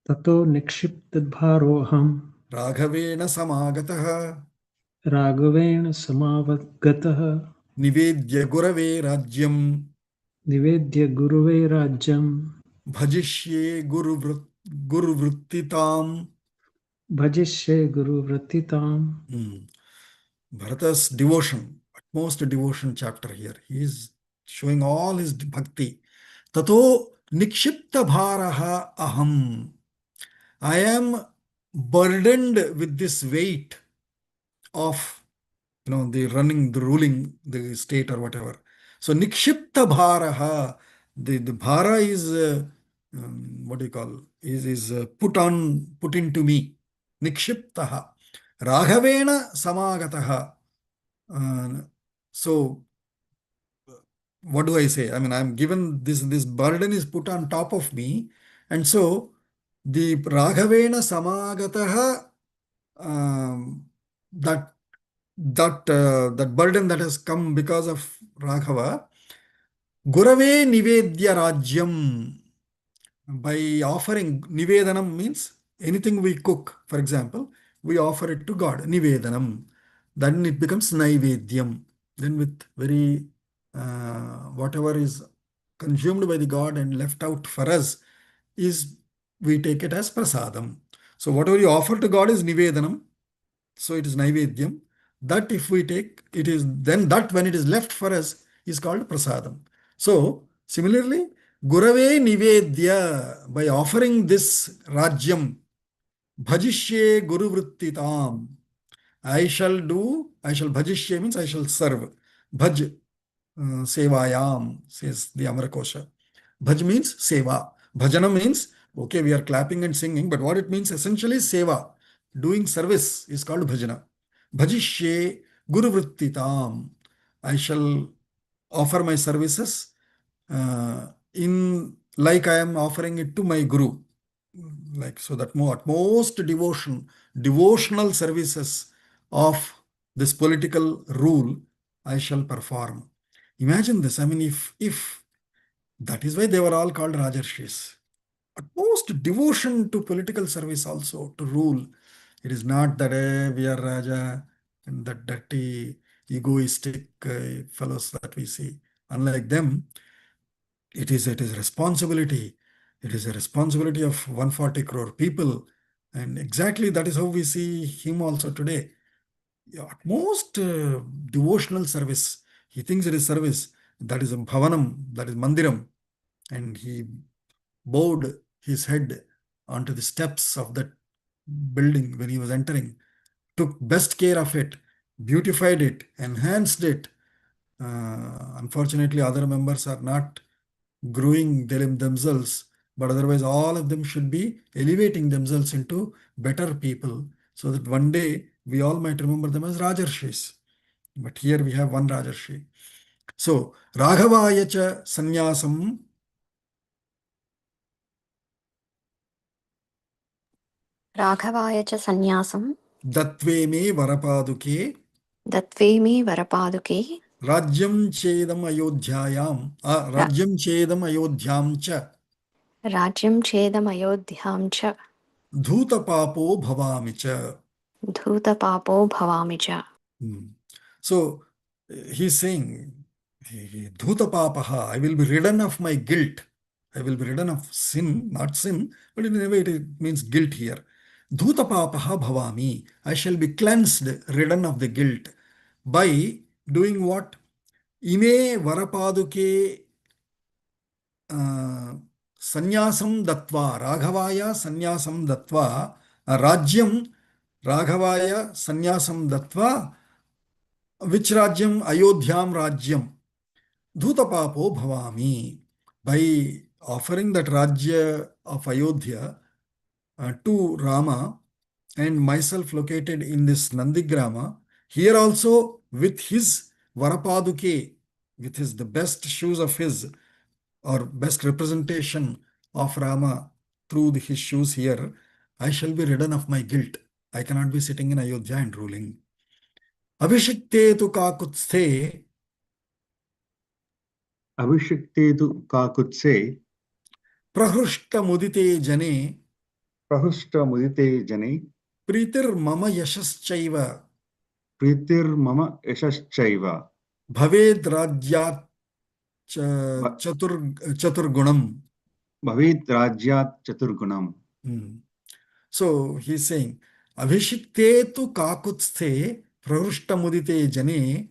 ततो निक्षिप्तभारोऽहं राघवेण समागतः राघवेण समागतः निवेद्य गुरवे राज्यम् निवेद्य गुरुवे राज्यं भजिष्ये गुरुवृत्तिताम्. भजिष्ये गुरुव्रतिताम्. Bharata's devotion, utmost devotion chapter here. He is showing all his bhakti. Tato nikshipta bharaha aham. I am burdened with this weight of, the ruling the state or whatever. So nikshipta bharaha, the bhara is what do you call, is put into me. Nikshiptaha. Raghavena samagataha. So what do I say? I mean, I'm given this burden is put on top of me, and so the Raghavena samagataha, that burden that has come because of Raghava, Gurave Nivedya Rajyam, by offering. Nivedanam means anything we cook, for example, we offer it to God, Nivedanam. Then it becomes Naivedyam. Then with very, whatever is consumed by the God and left out for us, we take it as Prasadam. So whatever you offer to God is Nivedanam. So it is Naivedyam. That if we take, it is then that when it is left for us is called Prasadam. So similarly, Gurave Nivedya, by offering this Rajyam, Bhajishye Guru Vrittitam, I shall Bhajishye means I shall serve. Bhaj, Sevayam, says the Amarkosha. Bhaj means Seva. Bhajana means, okay, we are clapping and singing, but what it means essentially is Seva. Doing service is called Bhajana. Bhajishye Guru Vrittitam. I shall offer my services in like I am offering it to my Guru. Like, so that utmost devotional services of this political rule I shall perform. Imagine this. I mean, if that is why they were all called Rajarshis. Utmost devotion to political service also, to rule. It is not that we are Raja and that dirty, egoistic fellows that we see. Unlike them, it is responsibility. It is a responsibility of 140 crore people. And exactly that is how we see him also today. Utmost devotional service. He thinks it is service. That is a bhavanam, that is mandiram. And he bowed his head onto the steps of that building when he was entering, took best care of it, beautified it, enhanced it. Unfortunately, other members are not growing themselves, but otherwise all of them should be elevating themselves into better people, so that one day we all might remember them as Rajarshis. But here we have one Rajarshi. So, Raghavaya cha sannyasam राघवाय च सन्न्यासं datve me varapaduke दत्वे मे वरपादुके Rajyam chedam ayodhyayam Rajyam chedam ayodhyam cha राज्यं चेदमयोध्यां च Dhutapapo bhavami cha. Dhutapapo bhavami cha. So he's saying, Dhutapapaha, I will be ridden of my guilt. I will be ridden of sin, not sin, but in a way it means guilt here. Dhutapapaha bhavami, I shall be cleansed, ridden of the guilt. By doing what? Ime varapaduke sannyasam dattva, Raghavaya sannyasam dattva, Rajyam Raghavaya sannyasam dattva, which Rajyam? Ayodhyam Rajyam. Dhutapapo bhavami. By offering that Rajya of Ayodhya to Rama and myself located in this Nandigrama, here also with his Varapaduke, with his the best shoes of his, or best representation of Rama through his shoes here, I shall be ridden of my guilt. I cannot be sitting in Ayodhya and ruling. Abhishikte tu kakutsthe अभिषिक्ते तु काकुत्से prahrushta mudite jane प्रहृष्टमुदिते जने प्रीतिर मम यशश्चैव प्रीतिर्मम यशश्चैव भवेद् राज्यात् भ- chaturgunam. भवेत् राज्यात् चतुर्गुणम्. So he's saying, Abhishikte tu kakutsthe prahrushta mudite jane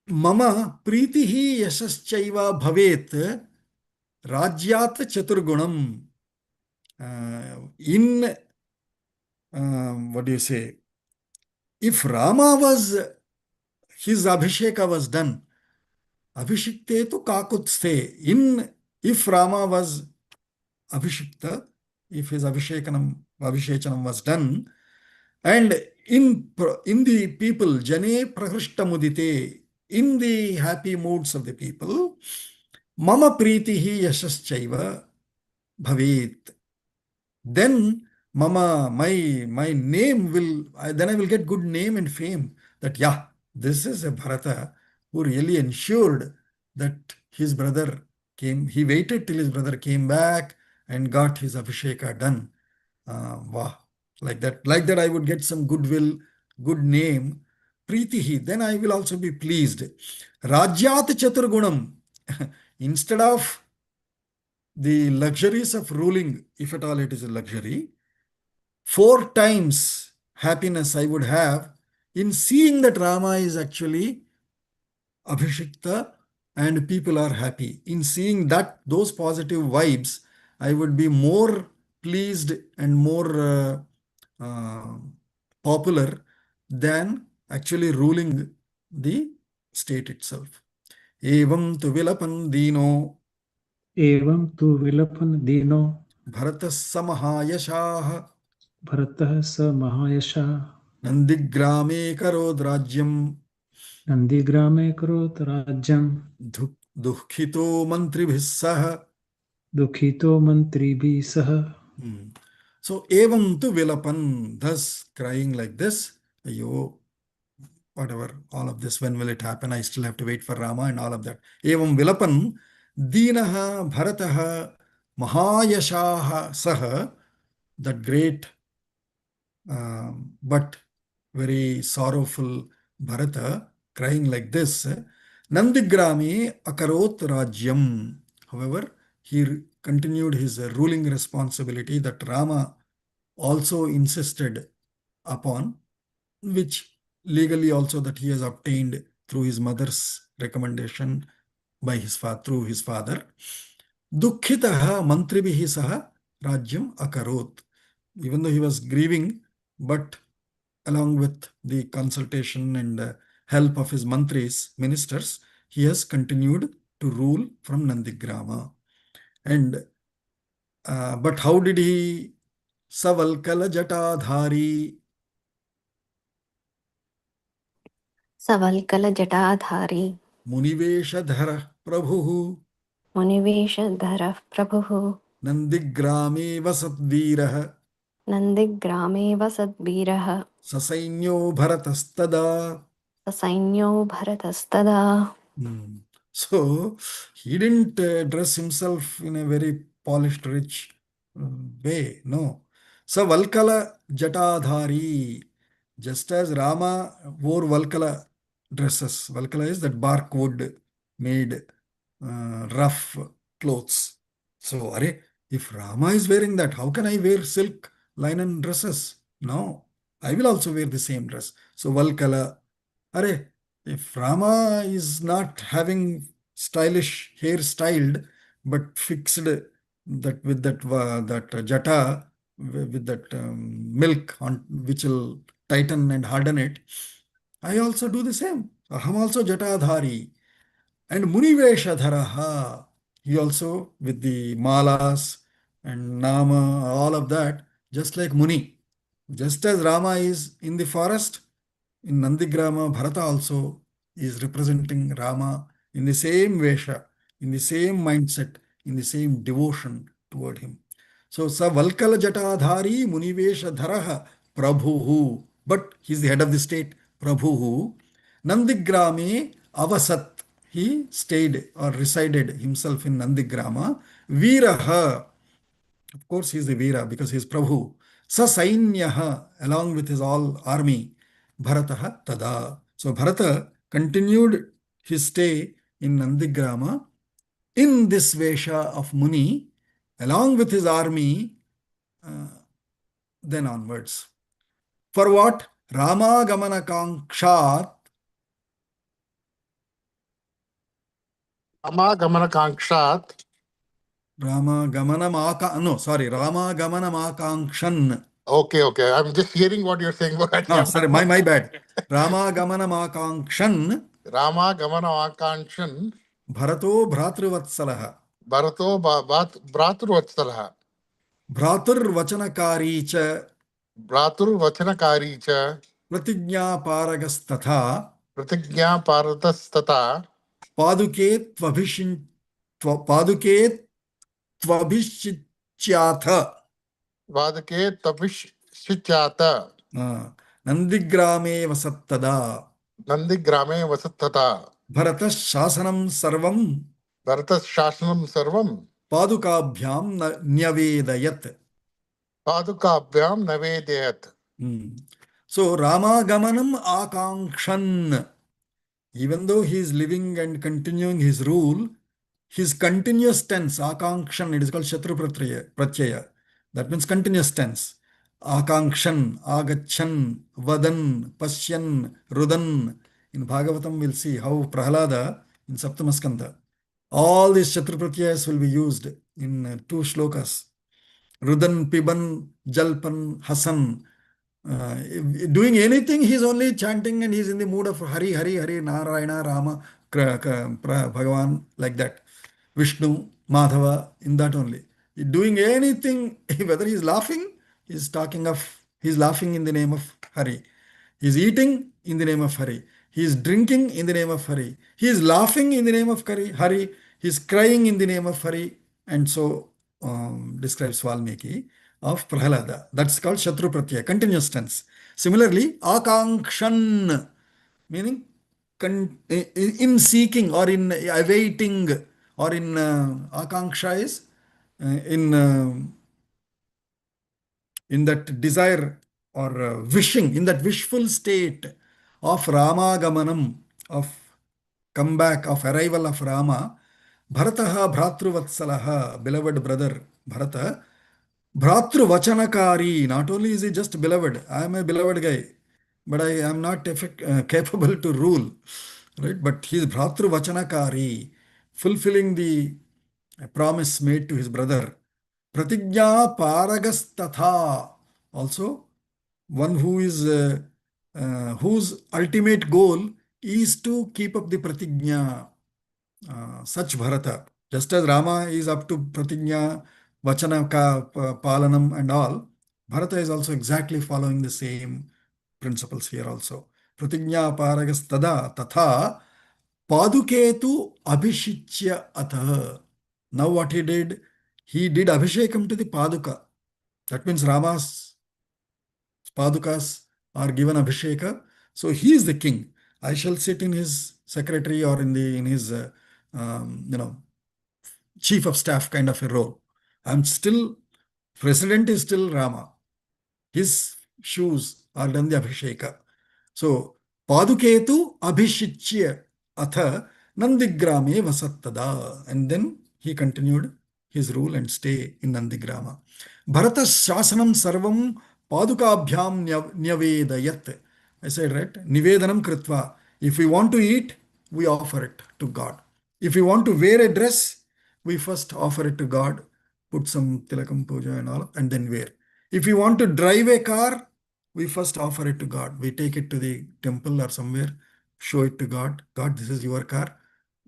mama pritihi yashaschaiva bhavet rajyat chaturgunam. In what do you say? If Rama was, his Abhisheka was done, Abhishikte tu kakutsthe. If Rama was Abhishikta, if his Abhishechanam was done, and in the people, Jane Prahrishta Mudite, in the happy moods of the people, Mama Pritihi Yashaschaiva Bhavet. Then Mama, my name will, then I will get good name and fame that, yeah, this is a Bharata who really ensured that his brother came, he waited till his brother came back and got his Abhisheka done. Wow, like that I would get some goodwill, good name. Pritihi, then I will also be pleased. Rajyat Chaturgunam, instead of the luxuries of ruling, if at all it is a luxury, 4 times happiness I would have in seeing that Rama is actually Abhishikta and people are happy. In seeing that, those positive vibes, I would be more pleased and more popular than actually ruling the state itself. Evam tu vilapan dino एवं तु विलपन दीनो Bharatas samahayashaha भरतः स महायशः Nandigrame karod rajyam नन्दिग्रामे करोत् राज्यं dukhito mantribhis saha. दुःखितो मन्त्रिभिः सह. So, evam tu vilapan, thus crying like this, ayo, whatever, all of this, when will it happen? I still have to wait for Rama and all of that. Evam vilapan, dinaha bharataha mahayashaha saha, that great but very sorrowful Bharata, crying like this, Nandigrami akarot rajyam. However, he continued his ruling responsibility that Rama also insisted upon, which legally also that he has obtained through his mother's recommendation by through his father. Dukkhitaha mantribihi saha rajyam akarot. Even though he was grieving, but along with the consultation and help of his mantris, ministers, he has continued to rule from Nandigrama. And but how did he? Savalkala Jatadhari Savalkala Jatadhari Muniveshadhara Prabhu Muniveshadhara Prabhu Nandigrame Vasatvirah Nandigrame Vasadviraha Sasainyo Bharatastada. Sasainyo Bharatastada. So he didn't dress himself in a very polished, rich way. No. So Valkala Jatadhari, just as Rama wore Valkala dresses. Valkala is that bark wood made rough clothes. So, if Rama is wearing that, how can I wear silk linen dresses? No, I will also wear the same dress. So, Valkala. If Rama is not having stylish hair styled, but fixed that with that jata with that milk on which will tighten and harden it, I also do the same. Aham also jatadhari. And Muniveshadharaha, he also with the malas and nama, all of that, just like Muni. Just as Rama is in the forest, in Nandigrama, Bharata also is representing Rama in the same Vesha, in the same mindset, in the same devotion toward him. So, Sa Valkala Jatadhari Munivesha Dharaha Prabhuhu. But he's the head of the state, Prabhuhu. Nandigrame Avasat. He stayed or resided himself in Nandigrama. Veeraha. Of course, he's the Veera because he's Prabhu. Sa Sainyaha, along with his all army. Bharataha Tada. So Bharata continued his stay in Nandigrama in this Vesha of Muni, along with his army, then onwards. For what? Rama Gamana Kankshat. Rama Gamana Kankshat. Rama Gamanam Akankshan. Okay. I'm just hearing what you're saying. No, sorry, my bad. Rama Gamanam Akankshan. Rama Gamana Akanshan. Bharato Bhratravatsalaha. Bharato Bhraturvatsalah. Bhratur Vachanakari cha Bhratur Vachanakari cha. Pratignya Paragastatha. Pratigya Paratastata. Paduke Tvabhishin Paduke Tvabhishichyatha. Vadake Tapish Shichata. Nandigrame Vasattada. Nandigrame Vasattata. Bharata Shasanam Sarvam. Bharatas Shashanam Sarvam. Padukabhyam Nyavedayat. Padukabhyam Navedayat. So Rama Gamanam Akankshan. Even though he is living and continuing his rule, his continuous tense, Akankshan, it is called Shatru Pratyaya. That means continuous tense. Akankshan, Agachan, Vadan, Pashyan, Rudan. In Bhagavatam, we'll see how Prahalada in Saptamaskanda. All these Shatru Pratyayas will be used in two shlokas. Rudan, Piban, Jalpan, Hasan. Doing anything, he's only chanting and he's in the mood of Hari, Hari, Hari, Narayana, Rama, Bhagavan, like that. Vishnu, Madhava, in that only. Doing anything, whether he's laughing, he's laughing in the name of Hari. He's eating in the name of Hari. He's drinking in the name of Hari. He's laughing in the name of Hari. He's crying in the name of Hari. And so describes Valmiki of Prahalada. That's called Shatru Pratyaya, continuous tense. Similarly, Akankshan, meaning in seeking or in awaiting or in Akanksha is in that desire or wishing, in that wishful state of Ramagamanam, of comeback, of arrival of Rama, Bharataha Bhratruvatsalaha, beloved brother Bharata, Bhratru Vachanakari, not only is he just beloved, I am a beloved guy, but I am not capable to rule, right? But he is Bhratru Vachanakari, fulfilling the promise made to his brother. Pratigya Paragastatha, also one who is whose ultimate goal is to keep up the pratigya, such Bharata. Just as Rama is up to pratigya, vachana palanam and all, Bharata is also exactly following the same principles here also. Pratigya paragastada tatha paduketu abhishichya atah. Now what he did abhishekam to the paduka. That means Rama's padukas are given abhisheka. So he is the king. I shall sit in his secretary or in his chief of staff kind of a role. I'm still President is still Rama. His shoes are done the Abhisheka. So, Paduketu Abhishicya Atha Nandigrame Vasattada. And then he continued his rule and stay in Nandigrama. Bharata Shasanam Sarvam Padukabhyam Nyavedayat. I said, right? Nivedanam Kritva. If we want to eat, we offer it to God. If we want to wear a dress, we first offer it to God, put some tilakam puja and all, and then wear. If we want to drive a car, we first offer it to God. We take it to the temple or somewhere, show it to God. God, this is your car,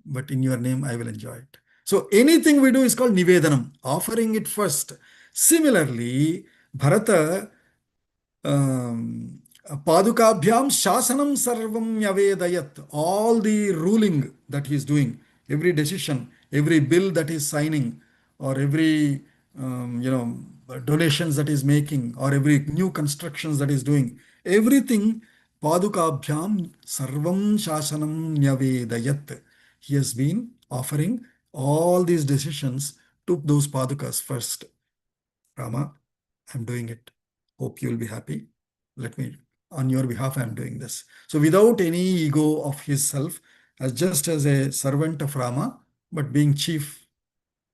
but in your name I will enjoy it. So anything we do is called Nivedanam, offering it first. Similarly, Bharata Padukabhyam Shasanam Sarvam Yavedayat. All the ruling that he is doing, every decision, every bill that he is signing, or every donations that he is making, or every new constructions that he is doing, everything Padukabhyam Sarvam Shasanam Yavedayat. He has been offering all these decisions to those Padukas first. Rama, I'm doing it. Hope you'll be happy. Let me, on your behalf, I'm doing this. So without any ego of his self, as just as a servant of Rama, but being chief,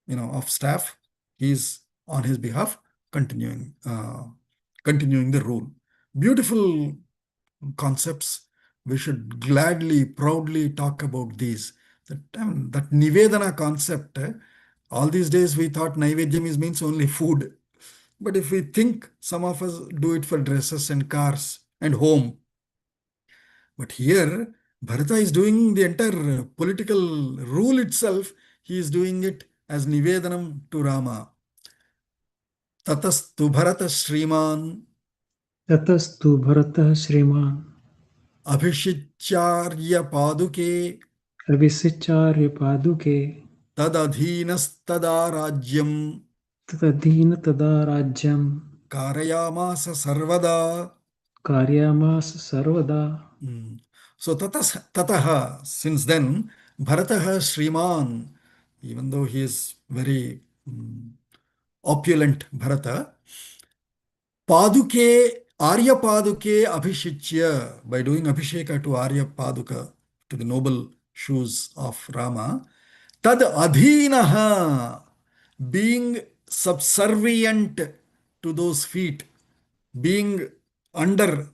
of staff, he's on his behalf continuing the rule. Beautiful concepts. We should gladly, proudly talk about these. That Nivedana concept, all these days we thought Naivedyam means only food. But if we think, some of us do it for dresses and cars and home. But here, Bharata is doing the entire political rule itself. He is doing it as Nivedanam to Rama. Tatastu Bharata Shriman ततस्तु भरतः श्रीमान् Abhishicharya Paduke अविसिचार्य पादुके Tadadhinastada Rajyam तदधीन तदा राज्यं Karayamasa Sarvada. कारयामास सर्वदा. So tataha, since then, Bharataha Sriman, even though he is very opulent Bharata, Paduke, Arya Paduke Abhishitya, by doing Abhisheka to Arya Paduka, to the noble shoes of Rama, Tad Adhinaha, being subservient to those feet, being under,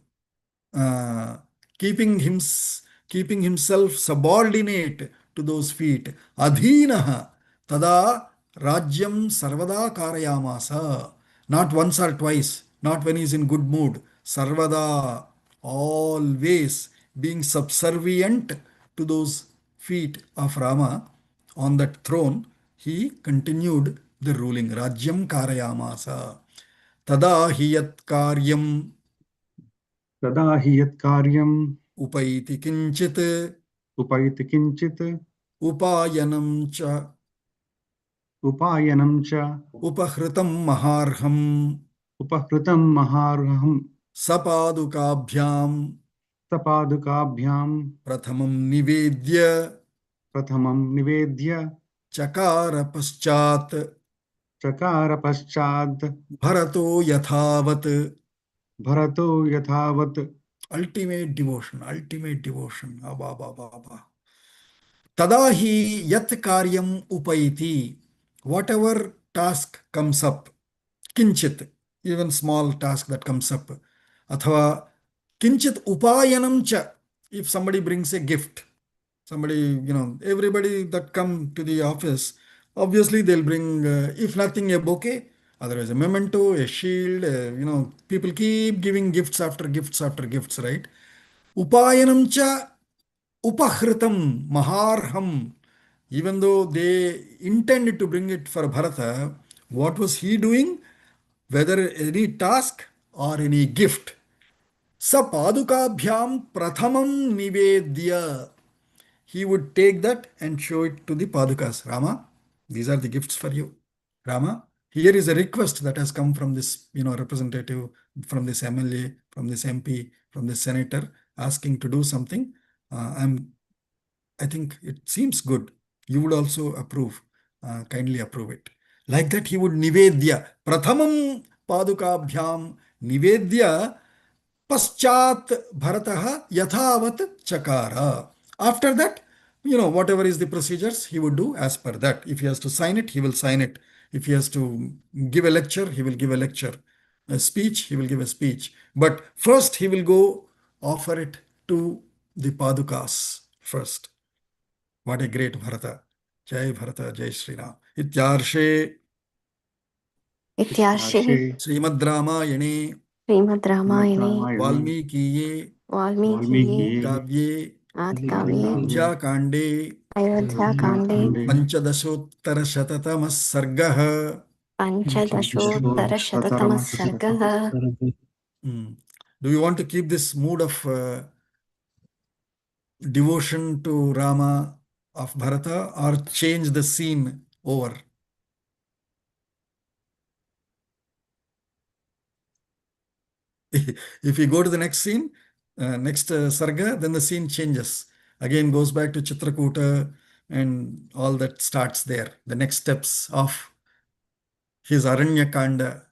uh, keeping himself subordinate to those feet. Adhinaha tada rajyam sarvada karayamasa. Not once or twice, not when he is in good mood. Sarvada, always being subservient to those feet of Rama on that throne, he continued the ruling. Rajyam karayamasa. Tada hiyat karyam तदा हि यत् कार्यम् upayiti kinchit उपैति किञ्चित् upayanam cha उपायनं च upahritam maharham उपहृतं महार्हं sapadukabhyam सपादुकाभ्यां prathamam nivedya प्रथमं निवेद्य chakara paschat चकार पश्चात् bharato yathavat. भरतो यथावत्. Ultimate devotion. Abba, abba, abba. Tadahi yat karyam upayiti. Whatever task comes up, kinchit, even small task that comes up, athava kinchit upayanam cha, if somebody brings a gift, somebody, everybody that come to the office, obviously they'll bring, if nothing, a bouquet, otherwise a memento, a shield, people keep giving gifts after gifts after gifts, right? Upayanam cha upahritam maharham. Even though they intended to bring it for Bharata, what was he doing? Whether any task or any gift. Sa padukabhyam prathamam nivedya. He would take that and show it to the Padukas. Rama, these are the gifts for you. Rama, here is a request that has come from this, representative, from this MLA, from this MP, from this senator, asking to do something. I think it seems good. You would also approve, kindly approve it. Like that he would nivedya. Prathamam padukabhyam nivedya paschat bharataha yathavat chakara. After that, whatever is the procedures, he would do as per that. If he has to sign it, he will sign it. If he has to give a lecture, he will give a lecture. A speech, he will give a speech. But first, he will go offer it to the Padukas first. What a great Bharata. Jai Bharata, Jai Sri Ram. Ityarshe इत्यार्षे Srimad Ramayane Shrimad रामायणे श्रीमद्रामायणे Valmikiye वाल्मीकिये वाल्मीकिये Kavye आदिकाव्ये Ayodhya-kande अयोध्याकाण्डे अयोध्याकाण्डे पञ्चदशोत्तरशततमः सर्गः. पञ्चदशोत्तरशततमः सर्गः। सर्वे Do you want to keep this mood of devotion to Rama, of Bharata, or change the scene over? If you go to the next scene, next sarga, then the scene changes. Again goes back to Chitrakuta and all that starts there. The next steps of his Aranyakanda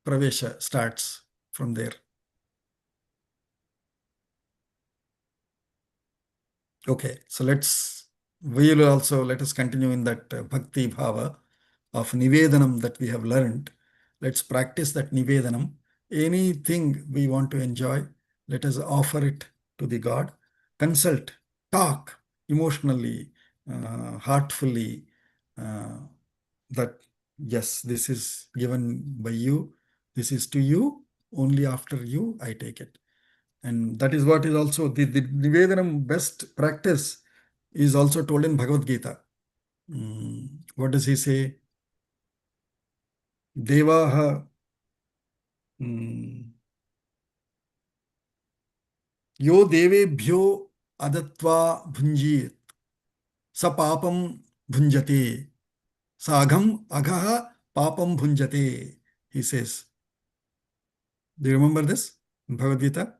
Pravesha starts from there. Okay, so let us continue in that bhakti bhava of nivedanam that we have learned. Let's practice that nivedanam. Anything we want to enjoy, let us offer it to the God. Consult, talk emotionally, heartfully, that yes, this is given by you, this is to you, only after you I take it. And that is what is also the Nivedanam best practice is also told in Bhagavad Gita. What does he say? Devaha yo devebhyo adatva bhunjit sa papam bhunjate sa agham aghaha papam bhunjate, he says. Do you remember this in Bhagavad Gita?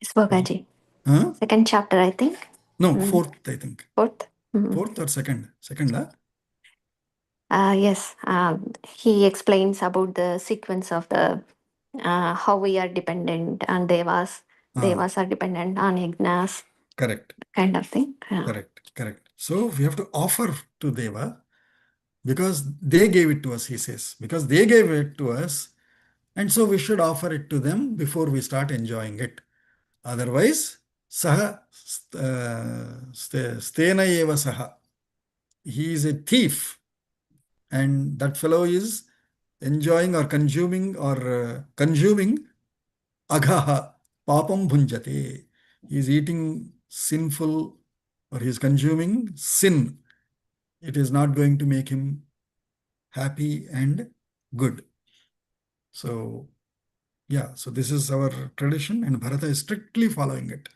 Yes, Bhagaji. Huh? Second chapter, I think. No, fourth, I think. Fourth. Fourth or second? Second, huh? Yes. He explains about the sequence of the how we are dependent on devas. Devas are dependent on yajnas. Correct. Kind of thing. Yeah. Correct. So we have to offer to Deva because they gave it to us, he says. Because they gave it to us, and so we should offer it to them before we start enjoying it. Otherwise, saha stena eva saha. He is a thief, and that fellow is enjoying or consuming agaha papam bhunjate. He is eating sinful or he is consuming sin. It is not going to make him happy and good. So, yeah, so this is our tradition, and Bharata is strictly following it.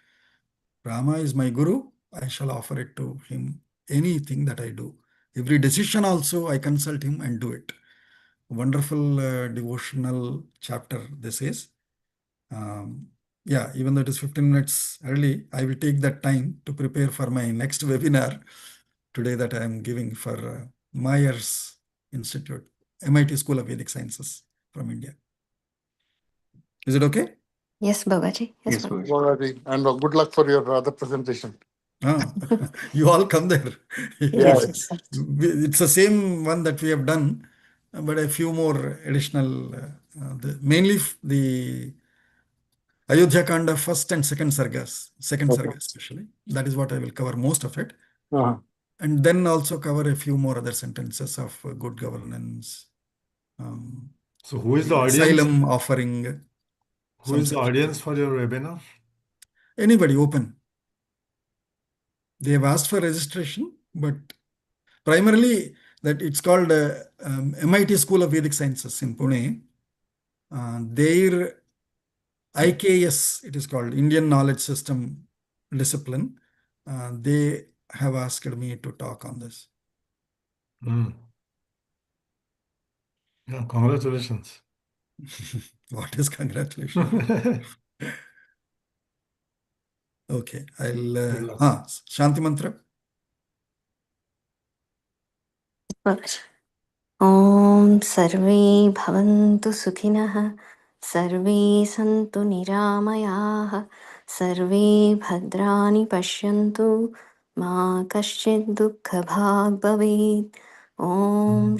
Rama is my guru. I shall offer it to him. Anything that I do, every decision also, I consult him and do it. Wonderful devotional chapter this is. Yeah, even though it is 15 minutes early, I will take that time to prepare for my next webinar today that I am giving for Myers Institute, MIT School of Vedic Sciences from India. Is it okay? Yes, Bhagaji. Yes, Bhagaji. Bhagaji. And good luck for your other presentation. You all come there. Yes. It's the same one that we have done, but a few more additional, mainly the Ayodhya Kanda first and second sargas, sarga especially. That is what I will cover most of it. And then also cover a few more other sentences of good governance. So who is the audience? Asylum offering. Who is the audience for your webinar? Anybody open. They have asked for registration, but primarily that it's called MIT School of Vedic Sciences in Pune. Their IKS, it is called Indian Knowledge System discipline. They have asked me to talk on this. Yeah, congratulations. What is congratulations? Okay, I'll. Shanti Mantra. ॐ सर्वे भवन्तु सुखिनः सर्वे सन्तु निरामयाः सर्वे भद्राणि पश्यन्तु मा कश्चित् दुःखभाग् भवेत् ॐ